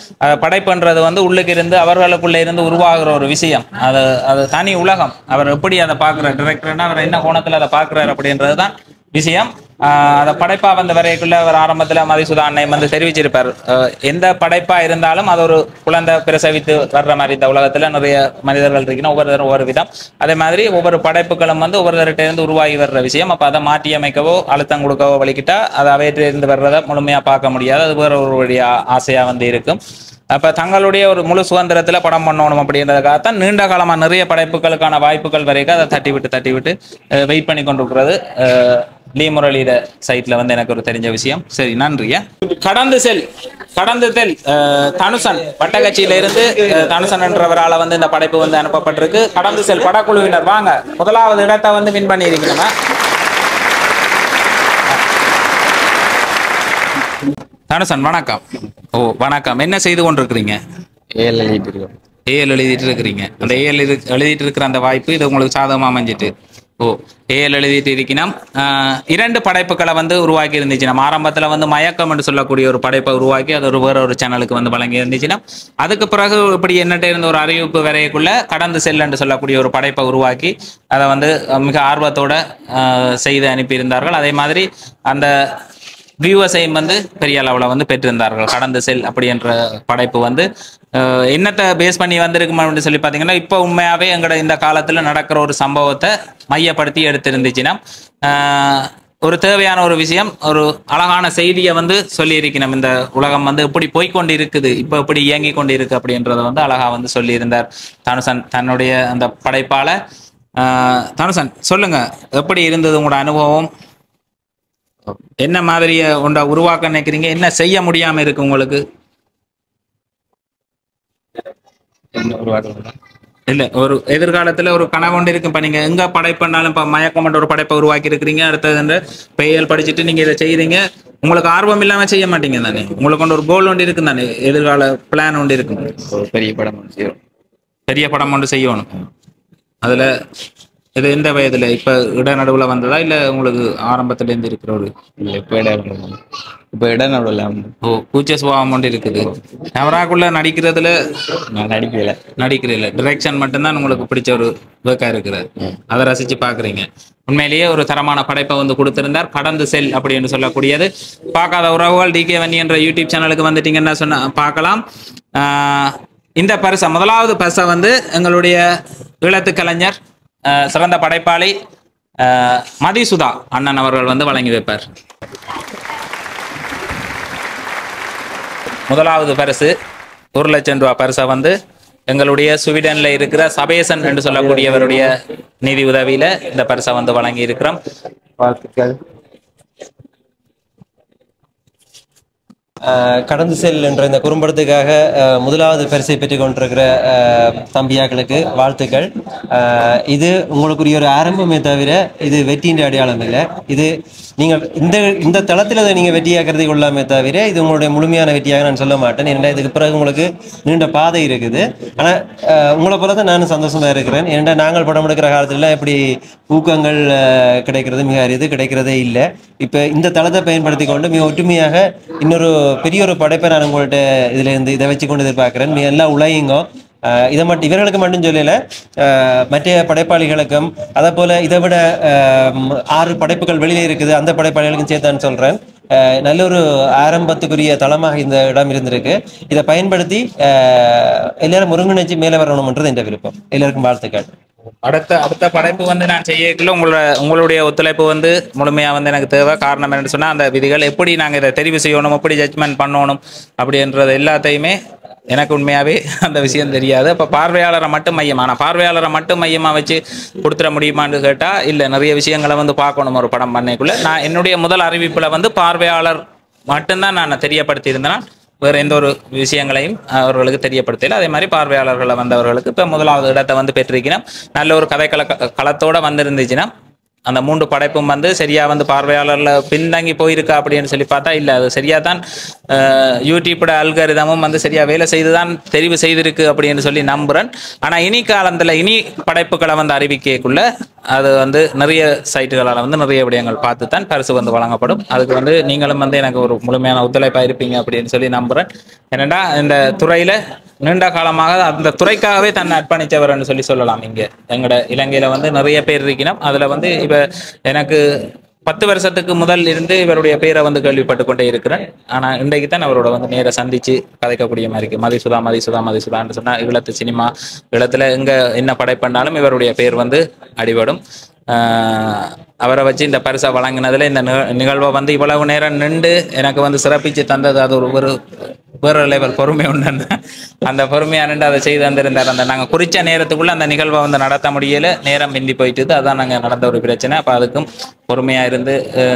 படைப்புன்றது வந்து உள்ளுக்கு இருந்து அவர்களுக்குள்ள இருந்து உருவாகிற ஒரு விஷயம். அது தனி உலகம். அவர் எப்படி அதை பார்க்குறார், டிரெக்டர்னா அவர் என்ன கோணத்தில் அதை பார்க்குறாரு அப்படின்றது தான் விஷயம். அதை படைப்பா வந்து வரைக்குள்ள அவர் ஆரம்பத்தில் மதிசுதா அன்னை வந்து தெரிவிச்சிருப்பார். எந்த படைப்பா இருந்தாலும் அது ஒரு குழந்தை பிரசவித்து வர்ற மாதிரி இந்த உலகத்துல நிறைய மனிதர்கள் இருக்கணும், ஒவ்வொரு விதம். அதே மாதிரி ஒவ்வொரு படைப்புகளும் வந்து ஒவ்வொருத்தர்கிட்ட இருந்து உருவாகி வர்ற விஷயம். அப்போ அதை மாற்றி அமைக்கவோ அழுத்தம் கொடுக்கவோ வலிக்கிட்டா அதை அவையிலிருந்து வர்றதை முழுமையா பார்க்க முடியாது. அது வேற ஒரு ஆசையா வந்து இருக்கும். அப்போ தங்களுடைய ஒரு முழு சுதந்திரத்தில் படம் பண்ணணும் அப்படின்றதுக்காகத்தான் நீண்ட காலமாக நிறைய படைப்புகளுக்கான வாய்ப்புகள் வரைக்கும் அதை தட்டி விட்டு வெயிட் பண்ணி கொண்டிருக்கிறது லீ முரளியிட சைட்ல வந்து எனக்கு ஒரு தெரிஞ்ச விஷயம். சரி, நன்றியா. கடந்து செல் தனுசன் வட்டக்கட்சியில இருந்து தனுசன் என்றவரால் வந்து இந்த படைப்பு வந்து அனுப்பப்பட்டிருக்கு. கடந்து செல் படக்குழுவினர் வாங்க, முதலாவது இடத்தை வந்து வின் பண்ணி இருக்கிறோம். தனுசன் வணக்கம். ஓ வணக்கம். என்ன செய்து கொண்டிருக்கிறீங்க? ஏஎல் எழுதிட்டு இருக்கோம். ஏஎல் எழுதிட்டு இருக்கிறீங்க. அந்த ஏஎல் எழுதிட்டு இருக்கிற அந்த வாய்ப்பு இது உங்களுக்கு சாதகமாக அமைஞ்சிட்டு ஓ, ஏஎல் எழுதிட்டு இருக்கணும். இரண்டு படைப்புகளை வந்து உருவாக்கி இருந்துச்சுன்னா, ஆரம்பத்தில் வந்து மயக்கம் என்று சொல்லக்கூடிய ஒரு படைப்பை உருவாக்கி அது வேற ஒரு சேனலுக்கு வந்து வழங்கி இருந்துச்சுன்னா, அதுக்கு பிறகு இப்படி என்னட்ட இருந்த ஒரு அறிவிப்பு வரைக்குள்ள கடந்து செல் என்று சொல்லக்கூடிய ஒரு படைப்பை உருவாக்கி அதை வந்து மிக ஆர்வத்தோட செய்து அனுப்பியிருந்தார்கள். அதே மாதிரி அந்த வியூவர்ஸையும் வந்து பெரிய அளவில் வந்து பெற்றிருந்தார்கள். கடந்து செல் அப்படி என்ற படைப்பு வந்து என்னத்தை பேஸ் பண்ணி வந்திருக்குமா அப்படின்னு சொல்லி பார்த்தீங்கன்னா, இப்போ உண்மையாகவே எங்களோட இந்த காலத்தில் நடக்கிற ஒரு சம்பவத்தை மையப்படுத்தி எடுத்திருந்துச்சுன்னா, ஒரு தேவையான ஒரு விஷயம், ஒரு அழகான செய்தியை வந்து சொல்லியிருக்கணும். இந்த உலகம் வந்து எப்படி போய்கொண்டு இருக்குது, இப்போ எப்படி இயங்கி கொண்டு இருக்கு அப்படின்றத வந்து அழகா வந்து சொல்லியிருந்தார் தனுசன் தன்னுடைய அந்த படைப்பால. தனுசன், சொல்லுங்க, எப்படி இருந்தது உங்களோட அனுபவம்? என்ன மாதிரி ஒன்றை உருவாக்க நினைக்கிறீங்க? என்ன செய்ய முடியாம இருக்கு உங்களுக்கு? இல்ல, ஒரு எதிர்காலத்துல ஒரு கனவு ஒன்று இருக்கும். இப்ப நீங்க எங்க படைப்புனாலும் இப்ப மயக்கம் என்ற ஒரு படைப்பை உருவாக்கி இருக்கிறீங்க, அடுத்தது பெயல் படிச்சுட்டு நீங்க இதை செய்யறீங்க, உங்களுக்கு ஆர்வம் இல்லாம செய்ய மாட்டீங்க தானே? உங்களுக்கு ஒரு கோல் ஒன்று இருக்கு தானே, எதிர்கால பிளான் ஒன்று இருக்கும். பெரிய படம் ஒன்று செய்யணும். பெரிய படம் ஒன்று செய்யணும். அதுல இது எந்த வயதுல, இப்ப இடநடுவுல வந்ததா இல்ல உங்களுக்கு ஆரம்பத்துல இருந்து இருக்கிற ஒரு? இல்லை, இப்போ இடநடுவில் ஓ, கூச்ச சுபாவம் ஒன்று இருக்குது. கேமராக்குள்ள நடிக்கிறதுல நான் நடிக்கிறீல்ல, டிரெக்ஷன் மட்டும்தான் உங்களுக்கு பிடிச்ச ஒரு ஒர்க்கா இருக்குது, அதை ரசிச்சு பாக்குறீங்க. உண்மையிலேயே ஒரு தரமான படைப்பை வந்து கொடுத்திருந்தார். கடந்து செல் அப்படின்னு சொல்லக்கூடியது. பார்க்காத உறவுகள் டிகே வன்னி என்ற யூடியூப் சேனலுக்கு வந்துட்டீங்கன்னா சொன்ன பார்க்கலாம். இந்த பரிசை, முதலாவது பரிசை வந்து எங்களுடைய ஈழத்து கலைஞர், சிறந்த படைப்பாளி மதிசுதா அண்ணன் அவர்கள் வந்து வழங்கி வைப்பார். முதலாவது பரிசு 1 லட்சம் ரூபாய் பரிசை வந்து எங்களுடைய ஸ்வீடன்ல இருக்கிற சபேசன் என்று சொல்லக்கூடியவருடைய நிதி உதவியில இந்த பரிசை வந்து வழங்கி இருக்கிறோம். வாழ்த்துக்கள். கடந்து செல் என்ற இந்த குறும்படத்துக்காக முதலாவது பரிசை பெற்றுக் கொண்டிருக்கிற தம்பியாக்களுக்கு வாழ்த்துக்கள். இது உங்களுக்குரிய ஒரு ஆரம்பமே தவிர இது வெற்றியின் அடையாளம் இல்லை. இது நீங்கள் இந்த தளத்தில் அதை நீங்கள் வெற்றியாக்குறது கொள்ளாமே தவிர இது உங்களுடைய முழுமையான வெற்றியாக நான் சொல்ல மாட்டேன். ஏன்னா இதுக்கு பிறகு உங்களுக்கு நீண்ட பாதை இருக்குது. ஆனால் உங்களை போல தான் நானும் சந்தோஷமாக இருக்கிறேன். ஏன்னா நாங்கள் படம் எடுக்கிற காலத்துலலாம் எப்படி ஊக்கங்கள் கிடைக்கிறது மிக அரிது, கிடைக்கிறதே இல்லை. இப்போ இந்த தளத்தை பயன்படுத்தி கொண்டு மிக ஒற்றுமையாக இன்னொரு பெரிய ஒரு படைப்பை நான் உங்கள்கிட்ட இதிலேருந்து இதை வச்சு கொண்டு எதிர்பார்க்குறேன். எல்லாம் உலகிங்கோ இதை மட்டும் இவர்களுக்கு மட்டும் சொல்லலை, மற்ற படைப்பாளிகளுக்கும் அதே போல் இதை விட 6 படைப்புகள் வெளியே இருக்குது, அந்த படைப்பாளிகளுக்கும் சேர்த்தான்னு சொல்கிறேன். நல்ல ஒரு ஆரம்பத்துக்குரிய தளமாக இந்த இடம் இருந்திருக்கு. இதை பயன்படுத்தி எல்லாரும் ஒருங்கிணைச்சு மேலே வரணும்ன்றது என்ற விருப்பம். எல்லாருக்கும் வாழ்த்துக்கள். அடுத்த படைப்பு வந்து நான் செய்யக்குள்ள உங்களுடைய ஒத்துழைப்பு வந்து முழுமையா வந்து எனக்கு தேவை. காரணம் என்னன்னு சொன்னா, அந்த விதிகள் எப்படி நாங்கள் இதை தெரிவு செய்யணும், எப்படி ஜட்ஜ்மெண்ட் பண்ணணும் அப்படின்றது எல்லாத்தையுமே எனக்கு உண்மையாவே அந்த விஷயம் தெரியாது. அப்போ பார்வையாளரை மட்டும் மையமான பார்வையாளரை மட்டும் மையமாக வச்சு கொடுத்துட முடியுமான்னு கேட்டால் இல்லை, நிறைய விஷயங்களை வந்து பார்க்கணும் ஒரு படம் பண்ணைக்குள்ள. நான் என்னுடைய முதல் அறிவிப்பில் வந்து பார்வையாளர் மட்டும்தான் நான் தெரியப்படுத்தியிருந்தேன், வேறு எந்த ஒரு விஷயங்களையும் அவர்களுக்கு தெரியப்படுத்தல. அதே மாதிரி பார்வையாளர்களை வந்தவர்களுக்கு இப்போ முதலாவது இடத்தை வந்து பெற்றிருக்கிறோம். நல்ல ஒரு கதை களத்தோடு வந்திருந்துச்சுன்னா அந்த 3 படைப்பும் வந்து சரியா வந்து பார்வையாளர்ல பின்தங்கி போயிருக்கா அப்படின்னு சொல்லி பார்த்தா இல்லை, அது சரியா தான் யூடியூப்போட அல்காரிதமும் வந்து சரியா வேலை செய்துதான் தெரிவு செய்திருக்கு அப்படின்னு சொல்லி நம்புறேன். ஆனா இனி காலத்துல இனி படைப்புகளை வந்து அறிவிக்கக்குள்ள அது வந்து நிறைய சைட்டுகளால் வந்து நிறைய விடயங்கள் பார்த்து தான் பரிசு வந்து வழங்கப்படும். அதுக்கு வந்து நீங்களும் வந்து எனக்கு ஒரு முழுமையான ஒத்துழைப்பாக இருப்பீங்க அப்படின்னு சொல்லி நம்புறேன். ஏன்னா இந்த துறையில நீண்ட காலமாக அந்த துறைக்காகவே தன்னை அர்ப்பணித்தவர்னு சொல்லலாம். இங்கே எங்களோட இலங்கையில வந்து நிறைய பேர் இருக்கணும். அதுல வந்து இப்ப எனக்கு 10 வருஷத்துக்கு முதல் இருந்து இவருடைய பேரை வந்து கேள்விப்பட்டு கொண்டே இருக்கிறேன். ஆனா இன்றைக்கு தான் அவரோட வந்து நேர சந்திச்சு கதைக்கக்கூடிய மாதிரி இருக்கு. மதிசுதான்னு சொன்னா ஈழத்து சினிமா, ஈழத்துல எங்க என்ன படைப்பண்ணாலும் இவருடைய பேர் வந்து அடிபடும். அவரை வச்சு இந்த பரிசை வழங்கினதுல இந்த நிகழ்வை வந்து இவ்வளவு நேரம் நின்று எனக்கு வந்து சிறப்பிச்சு தந்தது அது ஒரு வேற லெவல் பொறுமை உண்டு. அந்த பொறுமையா நின்று அதை செய்து வந்திருந்தார். அந்த நாங்கள் குறித்த நேரத்துக்குள்ள அந்த நிகழ்வை வந்து நடத்த முடியல, நேரம் பிந்தி போயிட்டு அதான் நாங்கள் நடந்த ஒரு பிரச்சனை. அப்போ அதுக்கும் பொறுமையா இருந்து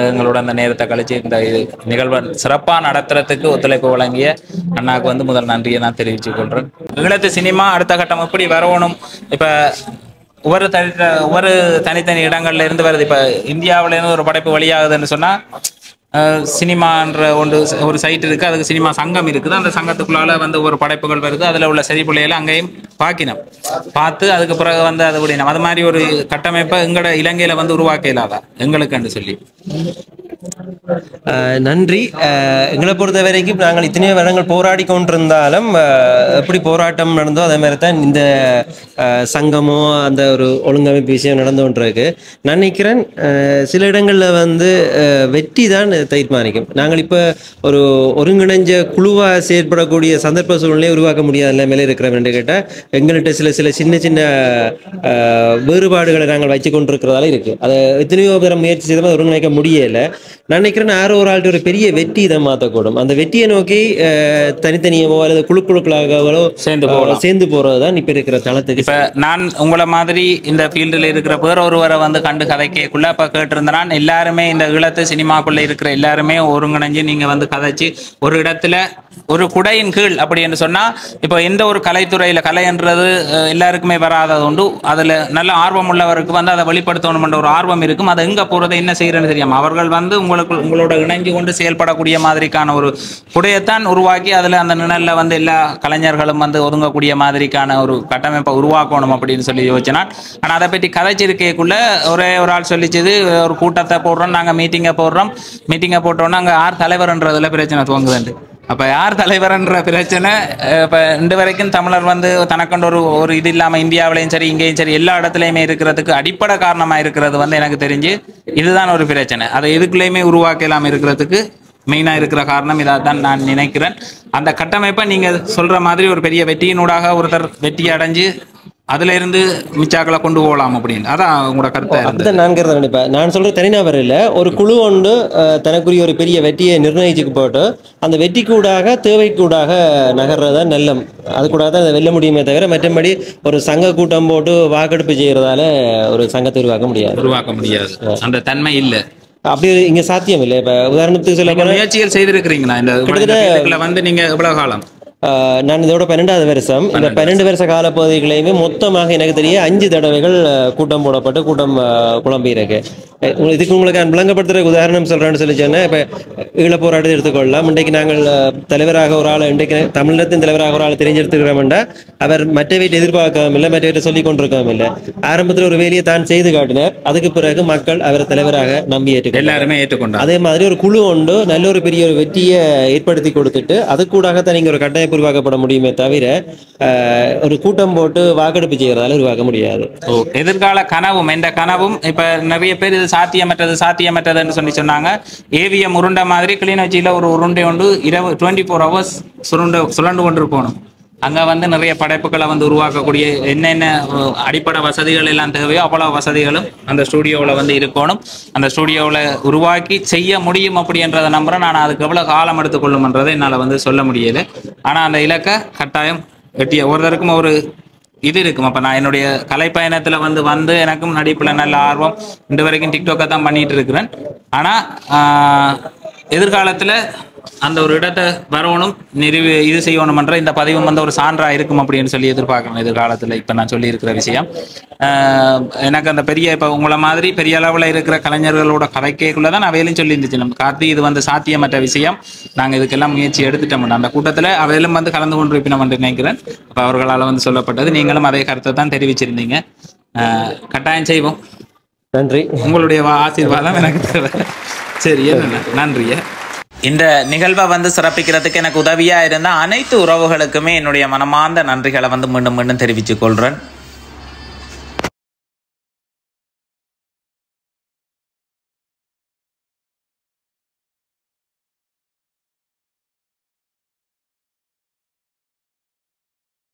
எங்களோட அந்த நேரத்தை கழிச்சு இந்த நிகழ்வை சிறப்பாக நடத்துறதுக்கு ஒத்துழைப்பு வழங்கிய அண்ணாவுக்கு வந்து முதல் நன்றியை நான் தெரிவித்துக் கொள்றேன். ஈழத்து சினிமா அடுத்த கட்டம் எப்படி வரணும், இப்போ ஒவ்வொரு தனித்தனி இடங்கள்ல இருந்து வருது. இப்போ இந்தியாவிலேருந்து ஒரு படைப்பு வழியாகுதுன்னு சொன்னா சினிமான்ற ஒரு சைட் இருக்குது, அதுக்கு சினிமா சங்கம் இருக்குது. அந்த சங்கத்துக்குள்ளால வந்து ஒரு படைப்புகள் வருது, அதில் உள்ள செறிப்புள்ளைகளை அங்கேயும் பார்க்கினோம். பார்த்து அதுக்கு பிறகு வந்து அதை விடணும். அது மாதிரி ஒரு கட்டமைப்பை எங்களோட இலங்கையில் வந்து உருவாக்க இல்லாதா எங்களுக்குன்னு சொல்லி. நன்றி. எங்களை பொறுத்த வரைக்கும் நாங்கள் இத்தனையோ வருடங்கள் போராடி கொண்டிருந்தாலும் எப்படி போராட்டம் நடந்தோ அதே மாதிரி தான் இந்த சங்கமோ அந்த ஒரு ஒழுங்கமைப்பு விஷயம் நடந்து கொண்டிருக்கு. நான் நினைக்கிறேன் சில இடங்களில் வந்து வெற்றி தான் தீர்மானிக்கும். நாங்கள் இப்போ ஒரு ஒருங்கிணைஞ்ச குழுவாக செயற்படக்கூடிய சந்தர்ப்ப சூழ்நிலையை உருவாக்க முடியாத நிலைமையில இருக்கிறோம் என்று கேட்டால் எங்கள்கிட்ட சில சின்ன சின்ன வேறுபாடுகளை நாங்கள் வச்சு கொண்டிருக்கிறதால இருக்குது. அதை எத்தனையோ பேர் முயற்சி செய்தால் ஒருங்கிணைக்க முடியலை. நான் நினைக்கிறேன் யாரோ ஒரு ஆள்கிட்ட ஒரு பெரிய வெற்றி இதை மாற்றக்கூடும். அந்த வெற்றியை நோக்கி தனித்தனியவோ அல்லது குழுக்களாகவோ சேர்ந்து போகிறது தான் இப்போ இருக்கிற தளத்துக்கு. இப்போ நான் உங்களை மாதிரி இந்த ஃபீல்டில் இருக்கிற வேற ஒருவரை வந்து கண்டு கதைக்குள்ள இப்போ கேட்டிருந்தேன். எல்லாருமே இந்த ஈழத்து சினிமாக்குள்ளே இருக்கிற எல்லாருமே ஒருங்கிணைஞ்சு நீங்கள் வந்து கதைச்சு ஒரு இடத்துல ஒரு குடையின் கீழ் அப்படி என்று சொன்னால், இப்போ எந்த ஒரு கலைத்துறையில் கலைன்றது எல்லாருக்குமே வராதது உண்டு. அதில் நல்ல ஆர்வம் உள்ளவருக்கு வந்து அதை வெளிப்படுத்தணும்ன்ற ஒரு ஆர்வம் இருக்கும். அதை எங்கே போகிறது என்ன செய்யறதுன்னு தெரியாமல் அவர்கள் வந்து உங்களோட இணைஞ்சு கொண்டு செயல்படக்கூடிய மாதிரிக்கான ஒரு குடையத்தான் உருவாக்கி அதில் அந்த நிழலில் வந்து எல்லா கலைஞர்களும் வந்து ஒதுங்கக்கூடிய மாதிரிக்கான ஒரு கட்டமைப்பை உருவாக்கணும் அப்படின்னு சொல்லி யோசிச்சினான். ஆனால் அதை பற்றி கதைச்சிருக்கைக்குள்ள ஒரே ஒரு ஆள் சொல்லிச்சது, ஒரு கூட்டத்தை போடுறோம், நாங்கள் மீட்டிங்கை போட்டோன்னா அங்கே யார் தலைவர்ன்றதுல பிரச்சனை துவங்குதுண்டு. அப்போ யார் தலைவர்ன்ற பிரச்சனை இப்போ இன்று வரைக்கும் தமிழர் வந்து தனக்கொண்டு ஒரு இது இல்லாமல் இந்தியாவிலையும் சரி இங்கேயும் சரி எல்லா இடத்துலையுமே இருக்கிறதுக்கு அடிப்படை காரணமாக இருக்கிறது வந்து எனக்கு தெரிஞ்சு இதுதான் ஒரு பிரச்சனை. அதை எதுக்குள்ளேயுமே உருவாக்கலாமல் இருக்கிறதுக்கு மெயினாக இருக்கிற காரணம் இதாக தான் நான் நினைக்கிறேன். அந்த கட்டமைப்பை நீங்கள் சொல்கிற மாதிரி ஒரு பெரிய வெற்றியினூடாக ஒருத்தர் வெற்றி அடைஞ்சு அதுல இருந்து மிச்சாக்களை கொண்டு போகலாம் அப்படின்னு அதான் உங்களோட கருத்தை. அதுதான் நான் கருத்தை நினைப்பேன். நான் சொல்ற தனிநபர் இல்லை, ஒரு குழு ஒன்று தனக்குரிய ஒரு பெரிய வெற்றியை நிர்ணயிச்சுக்கு போட்டு அந்த வெற்றி கூடாக தேவைக்கூடாக நகர்றதா நல்லம். அது கூட தான் அதை வெல்ல முடியுமே தவிர மற்றபடி ஒரு சங்க கூட்டம் போட்டு வாக்கெடுப்பு செய்யறதால ஒரு சங்கத்தை உருவாக்க முடியாது. அந்த தன்மை இல்லை, அப்படி இங்க சாத்தியம் இல்லை. இப்ப உதாரணத்துக்கு சொல்ல முயற்சிகள் செய்திருக்கிறீங்களா இந்த வந்து நீங்க எவ்வளவு காலம்? நான் இதோட 12வது வருஷம். இந்த 12 வருஷ கால பகுதிகளையுமே மொத்தமாக எனக்கு தெரிய 5 தடவைகள் கூட்டம் போடப்பட்டு கூட்டம் குழம்பி இருக்கு. இதுக்கு உங்களுக்கு நான் விளங்கப்படுத்துறதுக்கு உதாரணம் சொல்றேன்னு சொல்லி சொன்னேன். இப்போ ஈழ போராட்டத்தை எடுத்துக்கொள்ளலாம். இன்றைக்கு நாங்கள் தலைவராக ஒரு ஆள், இன்றைக்கு தமிழகத்தின் தலைவராக ஒரு ஆள் தெரிஞ்செடுத்துக்கிறோம்டா அவர் மற்ற வீட்டை எதிர்பார்க்கவும் இல்லை, மற்ற வீட்டை சொல்லிக் கொண்டிருக்கவும் இல்லை. ஆரம்பத்தில் ஒரு வேலையை தான் செய்து காட்டினார். அதுக்கு பிறகு மக்கள் அவர் தலைவராக நம்பி எல்லாருமே ஏற்றுக்கொண்டார். அதே மாதிரி ஒரு குழு ஒன்று நல்ல ஒரு பெரிய ஒரு வெற்றியை ஏற்படுத்தி கொடுத்துட்டு அது கூடத்தான் நீங்கள் ஒரு கட்டாய உருவாக்கப்பட முடியுமே தவிர ஒரு கூட்டம் போட்டு வாக்கெடுப்பு செய்யறதால உருவாக்க முடியாது. எதிர்கால கனவும் இந்த கனவும் இப்ப நிறைய பேர் இது சாத்தியமற்றதுன்னு சொல்லி சொன்னாங்க. ஏவிஎம் உருண்டை மாதிரி கிளிநொச்சியில ஒரு உருண்டை ஒன்று 24 hours சுழண்டு கொண்டு இருக்கணும். அங்கே வந்து நிறைய படைப்புகளை வந்து உருவாக்கக்கூடிய என்னென்ன அடிப்படை வசதிகள் எல்லாம் தேவையோ அவ்வளோ வசதிகளும் அந்த ஸ்டூடியோவில் வந்து இருக்கணும். அந்த ஸ்டூடியோவில் உருவாக்கி செய்ய முடியும் அப்படின்றத நம்புகிறேன். நான் அதுக்கு எவ்வளோ காலம் எடுத்துக்கொள்ளும்ன்றதை என்னால் வந்து சொல்ல முடியலை. ஆனால் அந்த இலக்கை கட்டாயம் எட்டிய ஒருத்தருக்கும் ஒரு இது இருக்கும். அப்போ நான் என்னுடைய கலைப்பயணத்தில் வந்து எனக்கும் நடிப்பில் நல்ல ஆர்வம். இன்று வரைக்கும் டிக்டாக்கை தான் பண்ணிட்டு இருக்கிறேன். ஆனால் எதிர்காலத்தில் அந்த ஒரு இடத்தை வரணும் இது செய்யணும்ன்ற இந்த பதிவும் வந்து ஒரு சான்றாக இருக்கும் அப்படின்னு சொல்லி எதிர்பார்க்கணும் எதிர்காலத்தில். இப்போ நான் சொல்லியிருக்கிற விஷயம் எனக்கு அந்த பெரிய இப்போ உங்களை மாதிரி பெரிய அளவில் இருக்கிற கலைஞர்களோட கதைக்குள்ளே தான் நான் வேலையும் சொல்லியிருந்துச்சு. நம்ம கார்த்தி இது வந்து சாத்தியமற்ற விஷயம், நாங்கள் இதுக்கெல்லாம் முயற்சி எடுத்துட்டோம். அந்த கூட்டத்தில் அவையிலும் வந்து கலந்து கொண்டிருப்பினோம் என்று நினைக்கிறேன். அப்போ அவர்களால் வந்து சொல்லப்பட்டது, நீங்களும் அதே கருத்தை தான் தெரிவிச்சிருந்தீங்க. கட்டாயம் செய்வோம். நன்றி. உங்களுடைய ஆசீர்வாதம் எனக்கு தேவை. சரி, நன்றிய. இந்த நிகழ்வை வந்து சிறப்பிக்கிறதுக்கு எனக்கு உதவியாக இருந்த அனைத்து உறவுகளுக்குமே என்னுடைய மனமார்ந்த நன்றிகளை வந்து மீண்டும் தெரிவித்துக் கொள்கிறேன்.